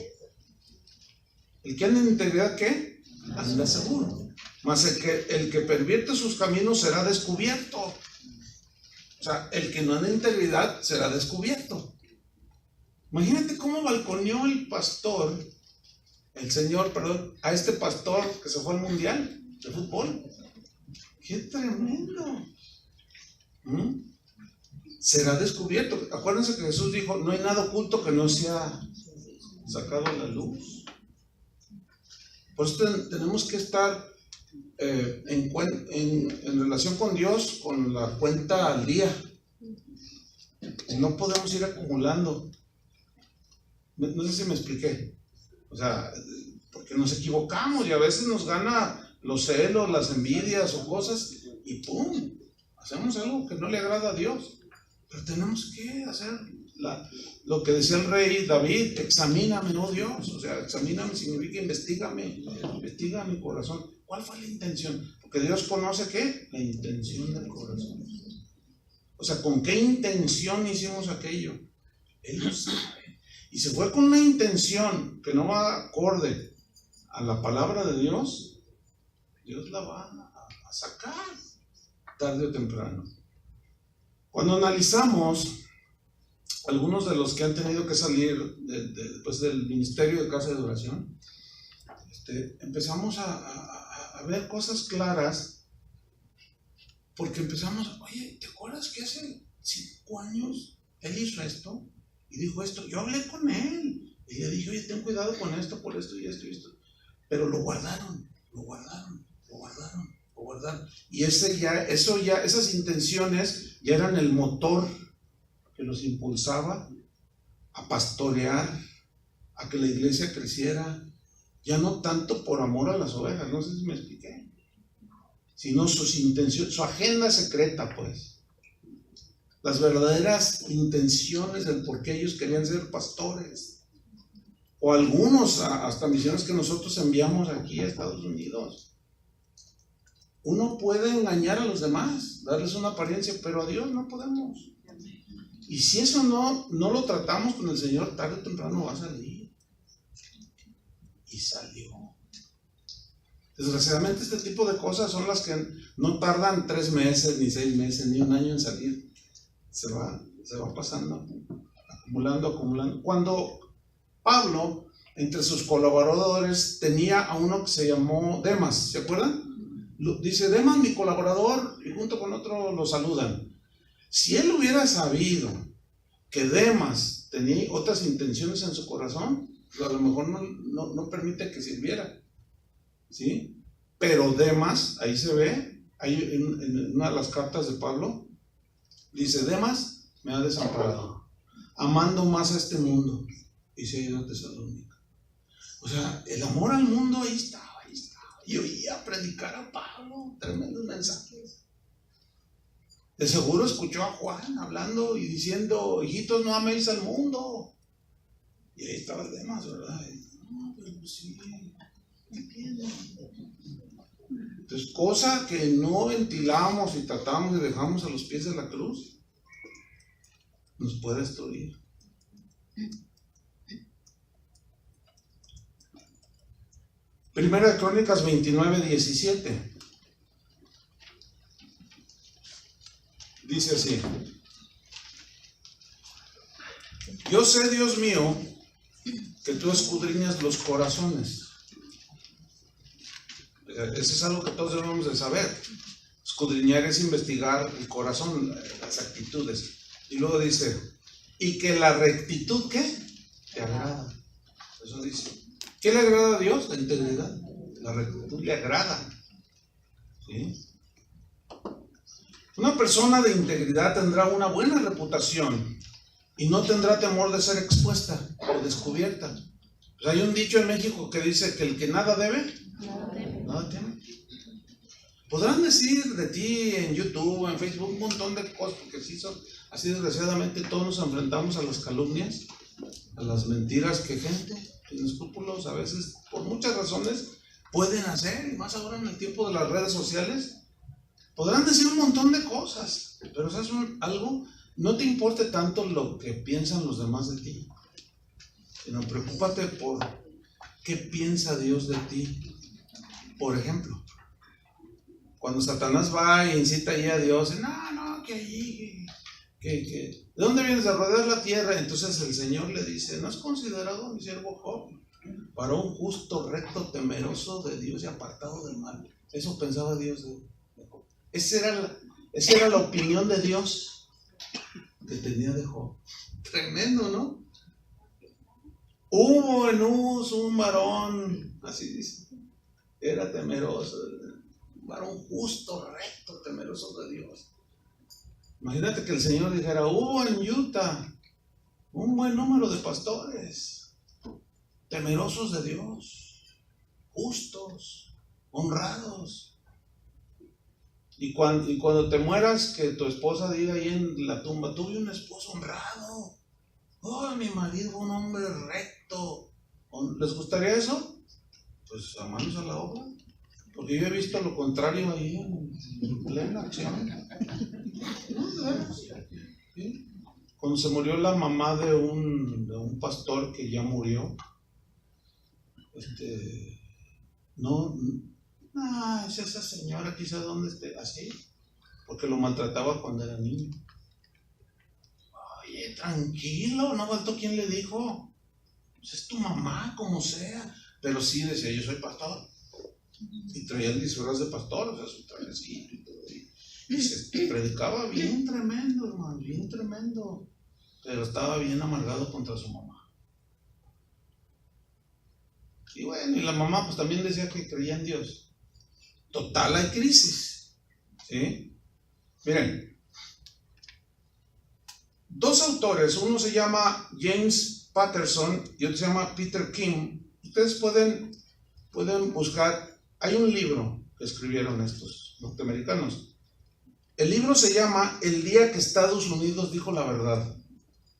El que anda en integridad, ¿qué? Anda seguro. Mas el que pervierte sus caminos será descubierto. O sea, el que no anda en integridad será descubierto. Imagínate cómo balconeó el Señor, a este pastor que se fue al mundial de fútbol. ¡Qué tremendo! Será descubierto. Acuérdense que Jesús dijo, no hay nada oculto que no sea sacado a la luz. Por eso tenemos que estar en relación con Dios, con la cuenta al día. No podemos ir acumulando. No sé si me expliqué. O sea, porque nos equivocamos y a veces nos gana los celos, las envidias o cosas y ¡pum! Hacemos algo que no le agrada a Dios. Pero tenemos que hacer lo que decía el rey David: examíname, oh Dios. O sea, examíname significa investígame, investiga mi corazón. ¿Cuál fue la intención? Porque Dios conoce ¿qué? La intención del corazón. O sea, ¿con qué intención hicimos aquello? Él lo sabe. Y si fue con una intención que no va acorde a la palabra de Dios, Dios la va a sacar tarde o temprano. Cuando analizamos algunos de los que han tenido que salir después del ministerio de casa de oración, empezamos a ver cosas claras, porque empezamos, oye, ¿te acuerdas que hace 5 años él hizo esto? Y dijo esto. Yo hablé con él y le dije, oye, ten cuidado con esto, por esto y esto y esto. Pero lo guardaron. Y esas intenciones ya eran el motor que los impulsaba a pastorear, a que la iglesia creciera, ya no tanto por amor a las ovejas, no sé si me expliqué, sino sus intenciones, su agenda secreta, pues. Las verdaderas intenciones del por qué ellos querían ser pastores. O algunos, hasta misiones que nosotros enviamos aquí a Estados Unidos. Uno puede engañar a los demás, darles una apariencia, pero a Dios no podemos. Y si eso no lo tratamos con el Señor, tarde o temprano va a salir. Y salió. Desgraciadamente este tipo de cosas son las que no tardan 3 meses, ni 6 meses, ni 1 año en salir. Se va pasando, acumulando. Cuando Pablo, entre sus colaboradores, tenía a uno que se llamó Demas, ¿se acuerdan? Dice, Demas, mi colaborador, y junto con otro lo saludan. Si él hubiera sabido que Demas tenía otras intenciones en su corazón, a lo mejor no permite que sirviera, ¿sí? Pero Demas, ahí se ve, ahí en una de las cartas de Pablo, dice, Demas me ha desamparado, amando más a este mundo, y se ha ido a Tesalónica. O sea, el amor al mundo ahí estaba. Y oía predicar a Pablo, tremendos mensajes. De seguro escuchó a Juan hablando y diciendo, hijitos, no améis al mundo. Y ahí estaba el Demas, ¿verdad? No, pero sí, ¿qué tiene? Entonces, cosa que no ventilamos y tratamos y dejamos a los pies de la cruz, nos puede destruir. Primera de Crónicas 29:17. Dice así: yo sé, Dios mío, que tú escudriñas los corazones. Eso es algo que todos debemos de saber. Escudriñar es investigar el corazón, las actitudes. Y luego dice, y que la rectitud, ¿qué? Te agrada. Eso dice. ¿Qué le agrada a Dios? La integridad. La rectitud le agrada. ¿Sí? Una persona de integridad tendrá una buena reputación y no tendrá temor de ser expuesta o descubierta. Pues hay un dicho en México que dice que el que nada debe, nada teme. Podrán decir de ti en YouTube, en Facebook, un montón de cosas, porque sí son así. Desgraciadamente todos nos enfrentamos a las calumnias, a las mentiras que gente sin escrúpulos a veces por muchas razones pueden hacer, y más ahora en el tiempo de las redes sociales. Podrán decir un montón de cosas, pero ¿sabes algo? No te importe tanto lo que piensan los demás de ti, sino preocúpate por qué piensa Dios de ti. Por ejemplo, cuando Satanás va e incita ahí a Dios, no, que allí, ¿de dónde vienes a rodear la tierra? Entonces el Señor le dice, ¿no has considerado a mi siervo Job? Para un justo, recto, temeroso de Dios y apartado del mal. Eso pensaba Dios de Job. Esa era la opinión de Dios que tenía de Job. Tremendo, ¿no? Hubo en Uz un varón, así dice, era temeroso, un varón justo, recto, temeroso de Dios. Imagínate que el Señor dijera, hubo en Utah un buen número de pastores, temerosos de Dios, justos, honrados. Y cuando te mueras, que tu esposa diga ahí en la tumba, tuve un esposo honrado. Oh, mi marido fue un hombre recto. ¿Les gustaría eso? Pues a manos a la obra. Porque yo he visto lo contrario ahí en plena acción. ¿Sí? Cuando se murió la mamá de un pastor que ya murió, es esa señora, quizá donde esté, así, porque lo maltrataba cuando era niño. Oye, tranquilo, no faltó quien le dijo, pues es tu mamá, como sea. Pero sí decía, yo soy pastor. Y traía el disfraz de pastor, o sea, su trajecito y todo. Y se predicaba bien tremendo, hermano, bien tremendo. Pero estaba bien amargado contra su mamá. Y bueno, y la mamá pues también decía que creía en Dios. Total, hay crisis. ¿Sí? Miren, dos autores, uno se llama James Patterson y otro se llama Peter King. Ustedes pueden buscar, hay un libro que escribieron estos norteamericanos. El libro se llama El día que Estados Unidos dijo la verdad.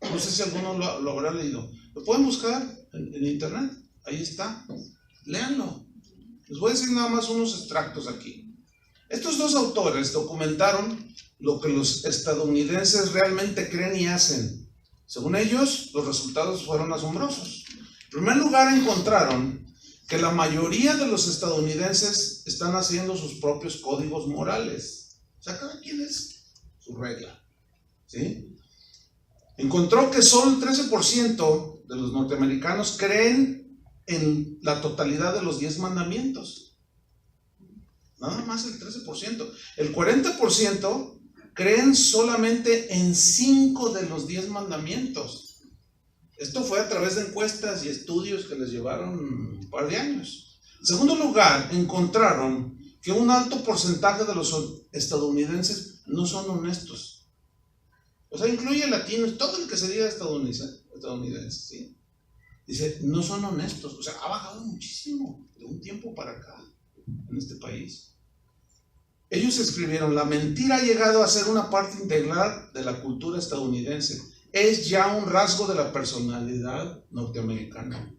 No sé si alguno lo habrá leído. Lo pueden buscar en internet, ahí está. Léanlo. Les voy a decir nada más unos extractos aquí. Estos dos autores documentaron lo que los estadounidenses realmente creen y hacen. Según ellos, los resultados fueron asombrosos. En primer lugar, encontraron que la mayoría de los estadounidenses están haciendo sus propios códigos morales. O sea, cada quien es su regla. ¿Sí? Encontró que solo el 13% de los norteamericanos creen en la totalidad de los 10 mandamientos. nada más el 13%. El 40% creen solamente en 5 de los 10 mandamientos. Esto fue a través de encuestas y estudios que les llevaron un par de años. En segundo lugar, encontraron que un alto porcentaje de los estadounidenses no son honestos. O sea, incluye latinos, todo el que se diga estadounidense, ¿sí? Dice, no son honestos. O sea, ha bajado muchísimo de un tiempo para acá en este país. Ellos escribieron, la mentira ha llegado a ser una parte integral de la cultura estadounidense. Es ya un rasgo de la personalidad norteamericana.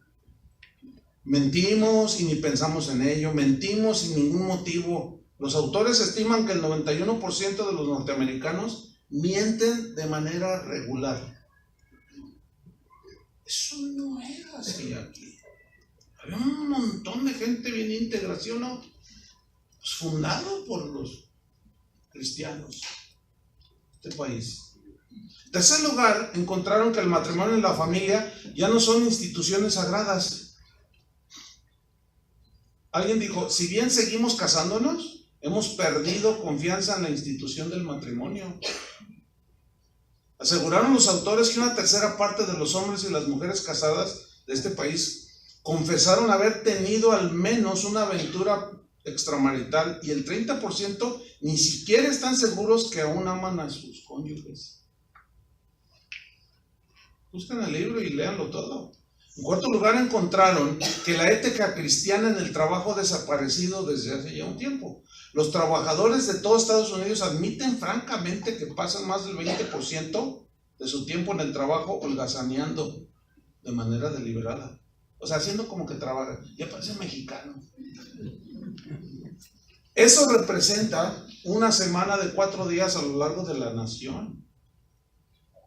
Mentimos y ni pensamos en ello, mentimos sin ningún motivo. Los autores estiman que el 91% de los norteamericanos mienten de manera regular. Eso no era así aquí. Había un montón de gente bien íntegra, ¿sí o no? Pues fundado por los cristianos de este país. En tercer lugar, encontraron que el matrimonio y la familia ya no son instituciones sagradas. Alguien dijo, si bien seguimos casándonos, hemos perdido confianza en la institución del matrimonio. Aseguraron los autores que una tercera parte de los hombres y las mujeres casadas de este país confesaron haber tenido al menos una aventura extramarital y el 30% ni siquiera están seguros que aún aman a sus cónyuges. Busquen el libro y léanlo todo. En cuarto lugar, encontraron que la ética cristiana en el trabajo ha desaparecido desde hace ya un tiempo. Los trabajadores de todo Estados Unidos admiten francamente que pasan más del 20% de su tiempo en el trabajo holgazaneando de manera deliberada. O sea, haciendo como que trabajan. Ya parece mexicano. Eso representa una semana de 4 días a lo largo de la nación.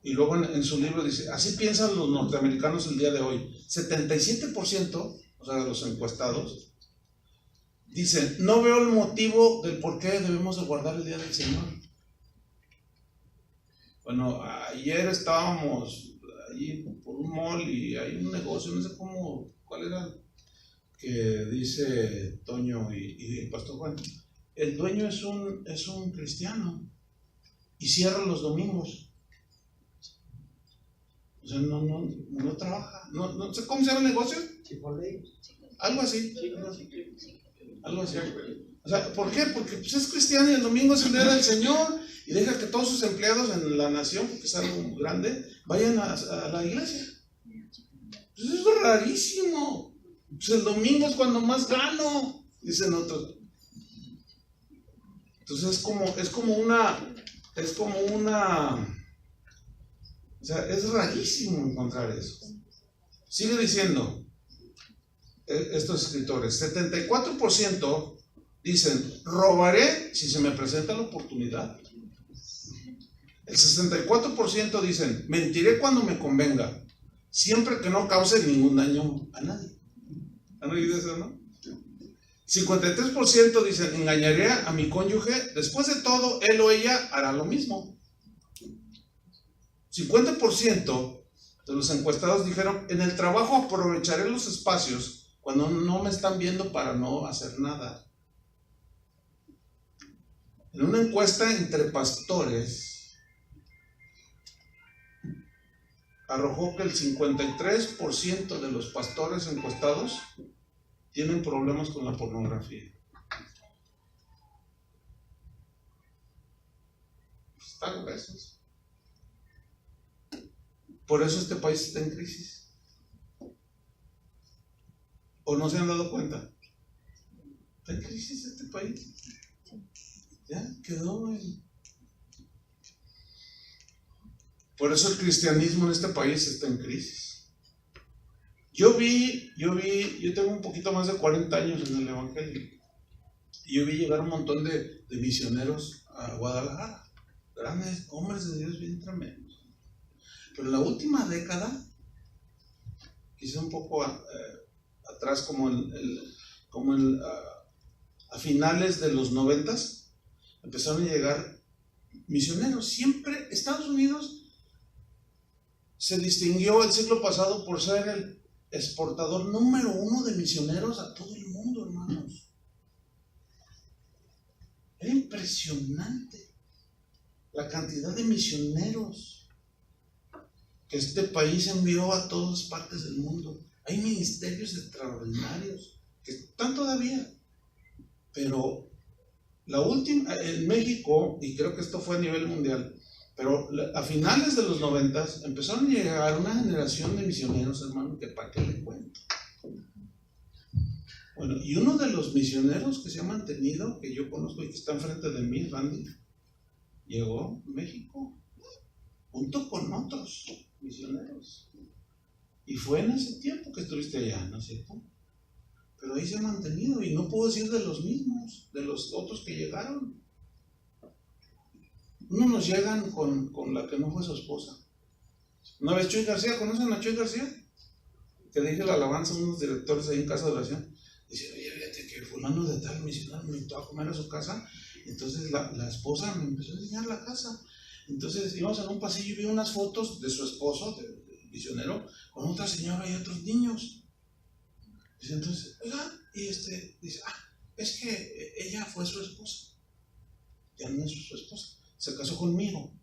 Y luego en su libro dice, así piensan los norteamericanos el día de hoy. 77%, o sea, de los encuestados, dicen, no veo el motivo del por qué debemos de guardar el día del Señor. Bueno, ayer estábamos allí por un mall y hay un negocio, no sé cuál era, que dice Toño y el pastor Juan. El dueño es un cristiano y cierra los domingos. O sea, no trabaja. No sé cómo se llama el negocio. Algo así. Algo así. O sea, ¿por qué? Porque pues, es cristiano y el domingo es el día del Señor y deja que todos sus empleados en la nación, porque es algo grande, vayan a la iglesia. Pues eso es rarísimo. Pues el domingo es cuando más gano, dicen otros. Entonces es como una, o sea, es rarísimo encontrar eso. Sigue diciendo estos escritores, 74% dicen, robaré si se me presenta la oportunidad. El 64% dicen, mentiré cuando me convenga, siempre que no cause ningún daño a nadie. ¿Han oído eso, no? 53% dicen, engañaré a mi cónyuge, después de todo, él o ella hará lo mismo. 50% de los encuestados dijeron, en el trabajo aprovecharé los espacios cuando no me están viendo para no hacer nada. En una encuesta entre pastores, arrojó que el 53% de los pastores encuestados tienen problemas con la pornografía. Están gruesos. Por eso este país está en crisis. ¿O no se han dado cuenta? Está en crisis este país. Ya quedó en... Por eso el cristianismo en este país está en crisis. Yo tengo un poquito más de 40 años en el Evangelio. Y yo vi llegar un montón de misioneros a Guadalajara. Grandes hombres de Dios bien tremendos. Pero en la última década, quizá un poco atrás, como a finales de los 90, empezaron a llegar misioneros. Siempre Estados Unidos se distinguió el siglo pasado por ser el exportador número 1 de misioneros a todo el mundo, hermanos. Era impresionante la cantidad de misioneros que este país envió a todas partes del mundo. Hay ministerios extraordinarios que están todavía, pero la última, en México, y creo que esto fue a nivel mundial, pero a finales de los 90 empezaron a llegar una generación de misioneros, hermano, que para qué le cuento. Bueno, y uno de los misioneros que se ha mantenido, que yo conozco y que está enfrente de mí, Randy, llegó a México junto con otros misioneros. Y fue en ese tiempo que estuviste allá, ¿no es cierto? Pero ahí se ha mantenido, y no puedo decir de los mismos, de los otros que llegaron. Unos nos llegan con la que no fue su esposa. Una vez Chuy García, ¿conocen a Chuy García? Que dije la alabanza a unos directores ahí en casa de oración. Dice, oye, fíjate que fulano de tal misionario me invitó a comer a su casa. Entonces la esposa me empezó a enseñar la casa. Entonces íbamos en un pasillo y vi unas fotos de su esposo, del misionero, con otra señora y otros niños. Dice, entonces, oiga, y dice, es que ella fue su esposa. Ya no es su esposa, se casó conmigo.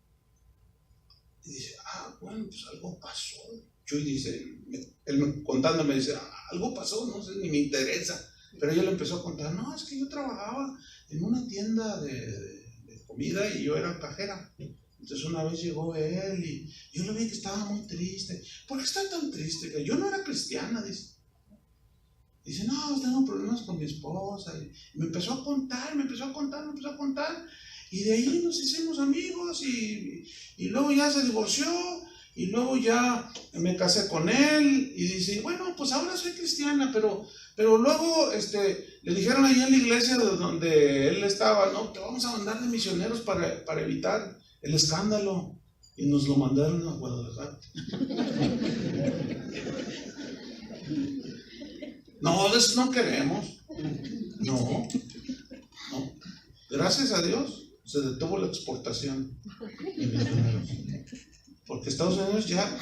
Y dice, bueno, pues algo pasó. Chuy dice, él contando me dice, algo pasó, no sé, ni me interesa. Pero ella le empezó a contar, no, es que yo trabajaba en una tienda de comida y yo era cajera. Entonces una vez llegó él y yo lo vi que estaba muy triste. ¿Por qué está tan triste? Yo no era cristiana, dice. Dice, no, tengo problemas con mi esposa. Y me empezó a contar. Y de ahí nos hicimos amigos y luego ya se divorció. Y luego ya me casé con él y dice, bueno, pues ahora soy cristiana, pero luego le dijeron allá en la iglesia donde él estaba, no, te vamos a mandar de misioneros para evitar el escándalo. Y nos lo mandaron a Guadalajara. No, de eso no queremos. No. Gracias a Dios se detuvo la exportación de misioneros. Porque Estados Unidos ya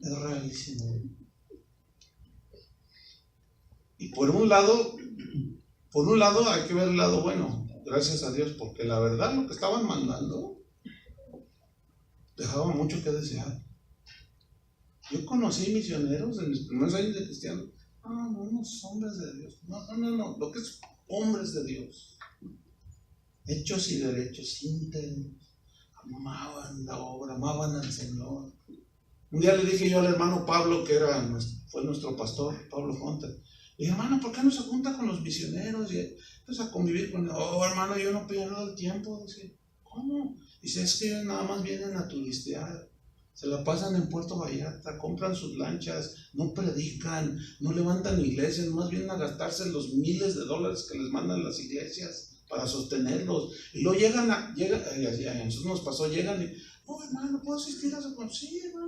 es rarísimo. Y por un lado hay que ver el lado bueno, gracias a Dios, porque la verdad lo que estaban mandando dejaba mucho que desear. Yo conocí misioneros en mis primeros años de cristiano. No, unos hombres de Dios. No, lo que es hombres de Dios. Hechos y derechos, íntegros. Amaban la obra, amaban al Señor. Un día le dije yo al hermano Pablo, que fue nuestro pastor, Pablo Fonte, le dije, hermano, ¿por qué no se junta con los misioneros y empieza a convivir con él? Hermano, yo no pierdo el tiempo. Dice, ¿cómo? Dice, es que ellos nada más vienen a turistear, se la pasan en Puerto Vallarta, compran sus lanchas, no predican, no levantan iglesias, más vienen a gastarse los miles de dólares que les mandan las iglesias para sostenerlos. Y luego llegan, a nosotros nos pasó, llegan y, hermano, ¿puedo asistir a su concilio? Sí, hermano.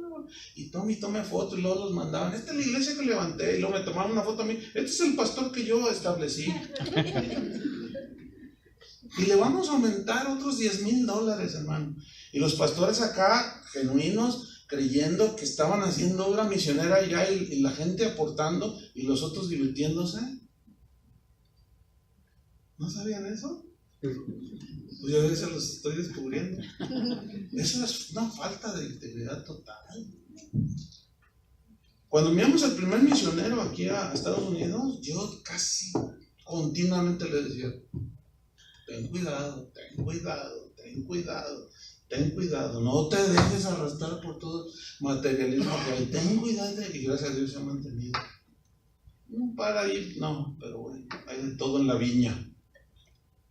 Y tome fotos y luego los mandaban. Esta es la iglesia que levanté. Y luego me tomaron una foto a mí. Este es el pastor que yo establecí. Y le vamos a aumentar otros $10,000, hermano. Y los pastores acá, genuinos, creyendo que estaban haciendo obra misionera allá y la gente aportando y los otros divirtiéndose. ¿No sabían eso? Pues yo a veces los estoy descubriendo. Eso es una falta de integridad total. Cuando enviamos al primer misionero aquí a Estados Unidos, yo casi continuamente le decía, ten cuidado, no te dejes arrastrar por todo materialismo que hay, ten cuidado, y gracias a Dios se ha mantenido. No para ir, no, pero bueno, hay de todo en la viña.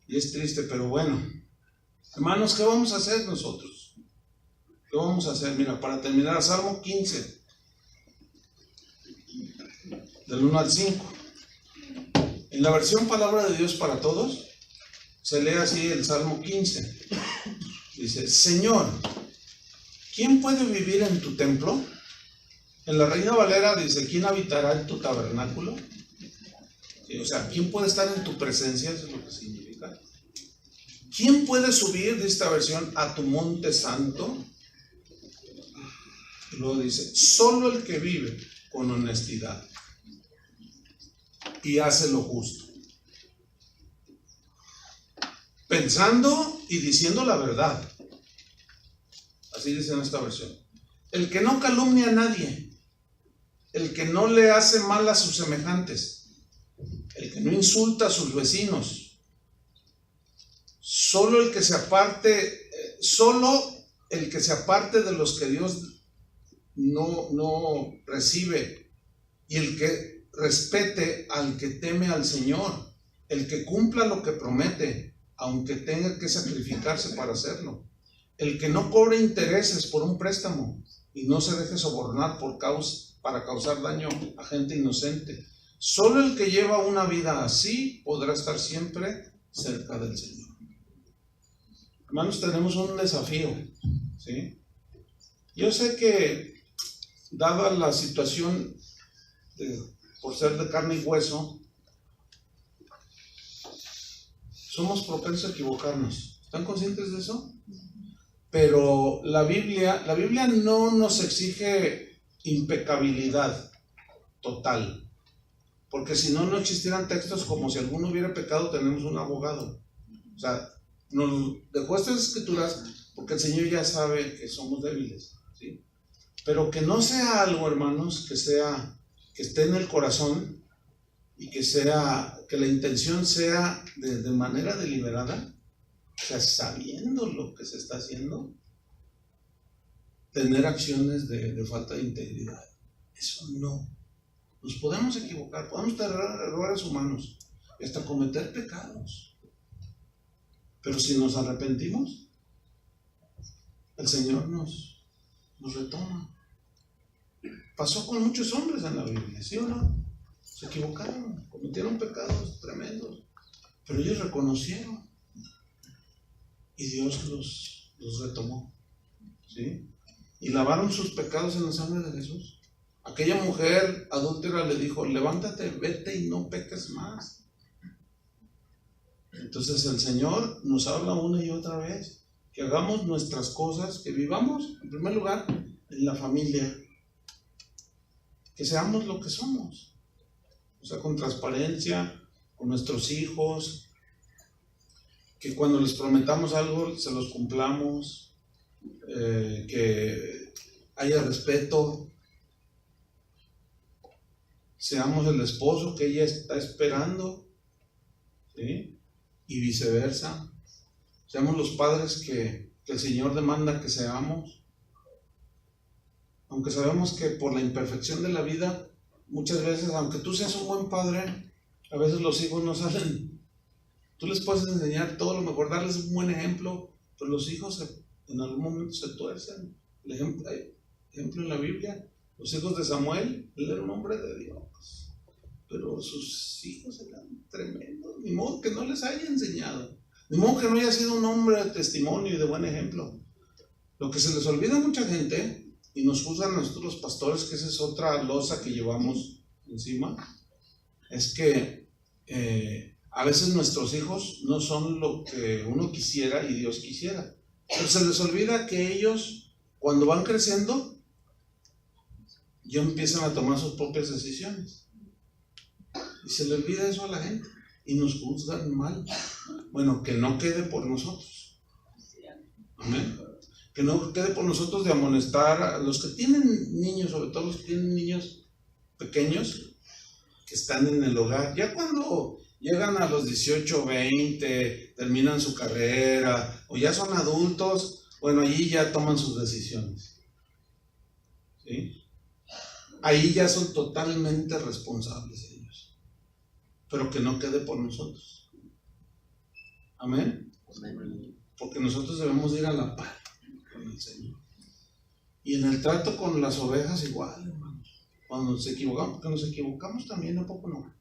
Y es triste, pero bueno. Hermanos, ¿qué vamos a hacer nosotros? ¿Qué vamos a hacer? Mira, para terminar, Salmo 15, del 1 al 5. En la versión Palabra de Dios para Todos, se lee así el Salmo 15. Dice, Señor, ¿quién puede vivir en tu templo? En la Reina Valera dice, ¿quién habitará en tu tabernáculo? Sí, o sea, ¿quién puede estar en tu presencia? Eso es lo que significa. ¿Quién puede subir, de esta versión, a tu monte santo? Y luego dice, solo el que vive con honestidad y hace lo justo. pensando y diciendo la verdad. Así dice en esta versión. El que no calumnia a nadie, el que no le hace mal a sus semejantes, el que no insulta a sus vecinos, solo el que se aparte de los que Dios no recibe, y el que respete al que teme al Señor, el que cumpla lo que promete, aunque tenga que sacrificarse para hacerlo, el que no cobre intereses por un préstamo y no se deje sobornar para causar daño a gente inocente. Solo el que lleva una vida así podrá estar siempre cerca del Señor. Hermanos, tenemos un desafío, ¿sí? Yo sé que, dada la situación por ser de carne y hueso, somos propensos a equivocarnos. ¿Están conscientes de eso? Pero la Biblia no nos exige impecabilidad total, porque si no, no existieran textos como si alguno hubiera pecado, tenemos un abogado. O sea, nos dejó estas escrituras porque el Señor ya sabe que somos débiles, ¿sí? Pero que no sea algo, hermanos, que esté en el corazón y que la intención sea de manera deliberada, o sea, sabiendo lo que se está haciendo, tener acciones de falta de integridad. Eso no. Nos podemos equivocar, podemos tener errores humanos y hasta cometer pecados. Pero si nos arrepentimos, el Señor nos retoma. Pasó con muchos hombres en la Biblia, ¿sí o no? Se equivocaron, cometieron pecados tremendos, pero ellos reconocieron y Dios los retomó, ¿sí? Y lavaron sus pecados en la sangre de Jesús. Aquella mujer adúltera le dijo: levántate, vete y no peques más. Entonces el Señor nos habla una y otra vez que hagamos nuestras cosas, que vivamos en primer lugar en la familia, que seamos lo que somos, o sea, con transparencia, con nuestros hijos, que cuando les prometamos algo se los cumplamos, que haya respeto, seamos el esposo que ella está esperando, ¿sí? Y viceversa, seamos los padres que el Señor demanda que seamos, aunque sabemos que por la imperfección de la vida, muchas veces, aunque tú seas un buen padre, a veces los hijos no salen. Tú les puedes enseñar todo lo mejor, darles un buen ejemplo, pero los hijos en algún momento se tuercen. Hay ejemplo en la Biblia, los hijos de Samuel, él era un hombre de Dios, pero sus hijos eran tremendos, ni modo que no les haya enseñado, ni modo que no haya sido un hombre de testimonio y de buen ejemplo. Lo que se les olvida a mucha gente, y nos juzgan a nosotros los pastores, que esa es otra losa que llevamos encima, es que a veces nuestros hijos no son lo que uno quisiera y Dios quisiera, pero se les olvida que ellos, cuando van creciendo, ya empiezan a tomar sus propias decisiones. Y se le olvida eso a la gente y nos juzgan mal. Bueno, que no quede por nosotros. Amén. Que no quede por nosotros de amonestar a los que tienen niños, sobre todo los que tienen niños pequeños que están en el hogar. Ya cuando llegan a los 18, 20, terminan su carrera o ya son adultos, bueno, allí ya toman sus decisiones, ¿sí? Ahí ya son totalmente responsables ellos, pero que no quede por nosotros. Amén. Porque nosotros debemos ir a la par con el Señor. Y en el trato con las ovejas igual, hermanos. Cuando nos equivocamos, porque nos equivocamos también, ¿a poco no?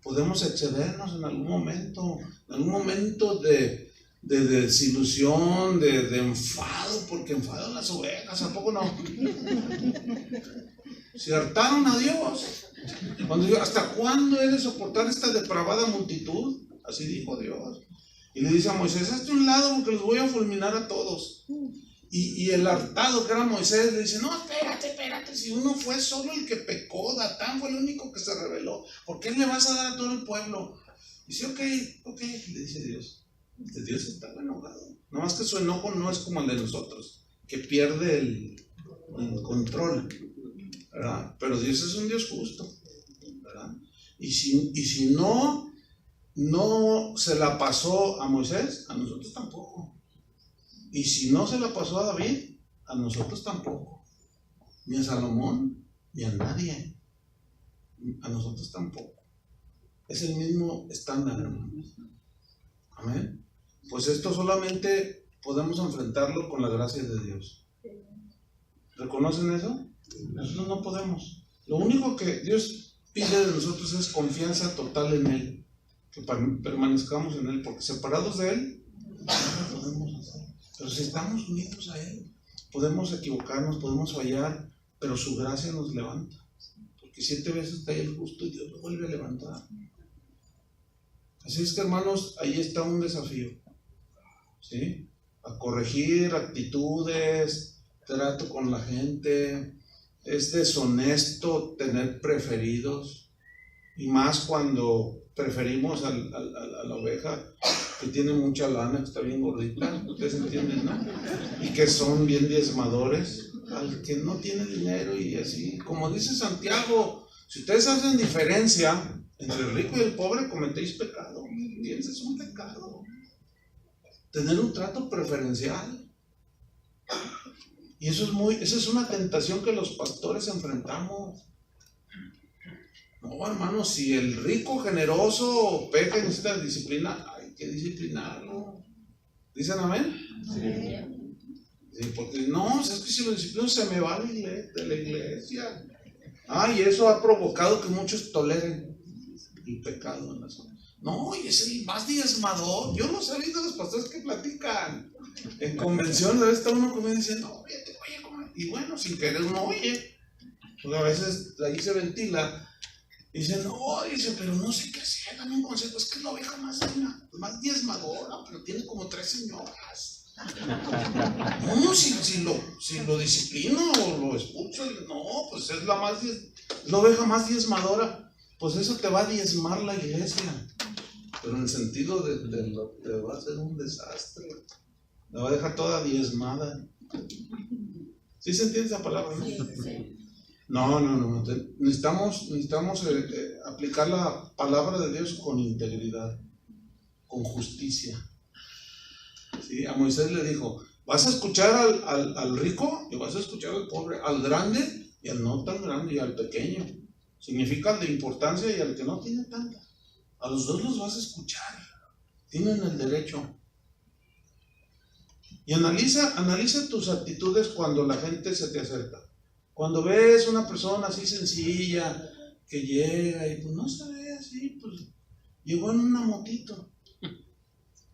Podemos excedernos en algún momento de desilusión, de enfado, porque enfadan las ovejas, ¿a poco no? Se hartaron a Dios. Cuando dijo: ¿hasta cuándo he de soportar esta depravada multitud? Así dijo Dios. Y le dice a Moisés: hazte un lado porque los voy a fulminar a todos. Y el hartado, que era Moisés, le dice: no, espérate, si uno fue solo el que pecó, Datán fue el único que se rebeló, ¿por qué le vas a dar a todo el pueblo? Dice: ok, le dice Dios, Dios estaba enojado. Nada más que su enojo no es como el de nosotros, que pierde el control, ¿verdad? Pero Dios es un Dios justo, ¿verdad? Y si no se la pasó a Moisés, a nosotros tampoco. Y si no se la pasó a David, a nosotros tampoco. Ni a Salomón, ni a nadie. A nosotros tampoco. Es el mismo estándar, hermanos. Amén. Pues esto solamente podemos enfrentarlo con la gracia de Dios. ¿Reconocen eso? Nosotros no podemos. Lo único que Dios pide de nosotros es confianza total en Él. Que permanezcamos en Él, porque separados de Él, no podemos hacer. Pero si estamos unidos a Él, podemos equivocarnos, podemos fallar, pero su gracia nos levanta. Porque 7 veces cae el justo y Dios lo vuelve a levantar. Así es que, hermanos, ahí está un desafío, ¿sí? A corregir actitudes, trato con la gente. Es deshonesto tener preferidos, y más cuando preferimos a la oveja que tiene mucha lana, que está bien gordita, ustedes entienden, ¿no? Y que son bien diezmadores, al que no tiene dinero. Y así, como dice Santiago, si ustedes hacen diferencia entre el rico y el pobre, cometéis pecado. ¿Entiendes? Es un pecado tener un trato preferencial. Y esa es una tentación que los pastores enfrentamos. No, hermano, si el rico generoso peca y necesita disciplina, hay que disciplinarlo. ¿Dicen amén? Sí. Porque no, es que si lo disciplino se me va de la iglesia. Y eso ha provocado que muchos toleren el pecado en la zona. No, y es el más diezmador. Yo no sabía de los pastores que platican. En convenciones está uno que me dice, no, fíjate, oye, ¿cómo? Y bueno, sin querer uno oye. Porque a veces ahí se ventila. Y dice, no, dice, pero no sé qué hacer, dame un consejo. Es que es la oveja más diezmadora, pero tiene como 3 señoras. No, si lo disciplino o lo expulso, no, pues es la oveja más diezmadora. Pues eso te va a diezmar la iglesia. Pero en el sentido te va a hacer un desastre. La va a dejar toda diezmada. ¿Sí se entiende esa palabra, no? Sí. No. Necesitamos aplicar la palabra de Dios con integridad, con justicia. ¿Sí? A Moisés le dijo, vas a escuchar al rico y vas a escuchar al pobre, al grande y al no tan grande y al pequeño. Significa al de importancia y al que no tiene tanta. A los dos los vas a escuchar. Tienen el derecho. Y analiza tus actitudes cuando la gente se te acerca. Cuando ves una persona así sencilla, que llega y pues no se ve así, pues llegó en una motito,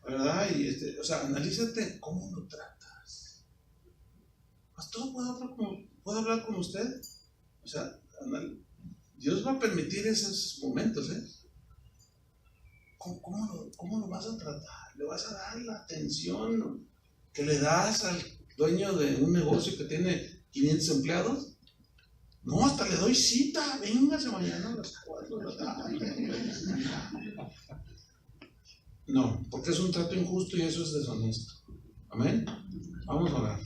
¿verdad? Y o sea, analízate cómo lo tratas. ¿Pastor, puedo hablar con usted? O sea, Dios va a permitir esos momentos, ¿eh? ¿Cómo lo vas a tratar? ¿Le vas a dar la atención que le das al dueño de un negocio que tiene 500 empleados? No, hasta le doy cita, véngase mañana a las 4 de la tarde. No, porque es un trato injusto y eso es deshonesto. Amén. Vamos a orar.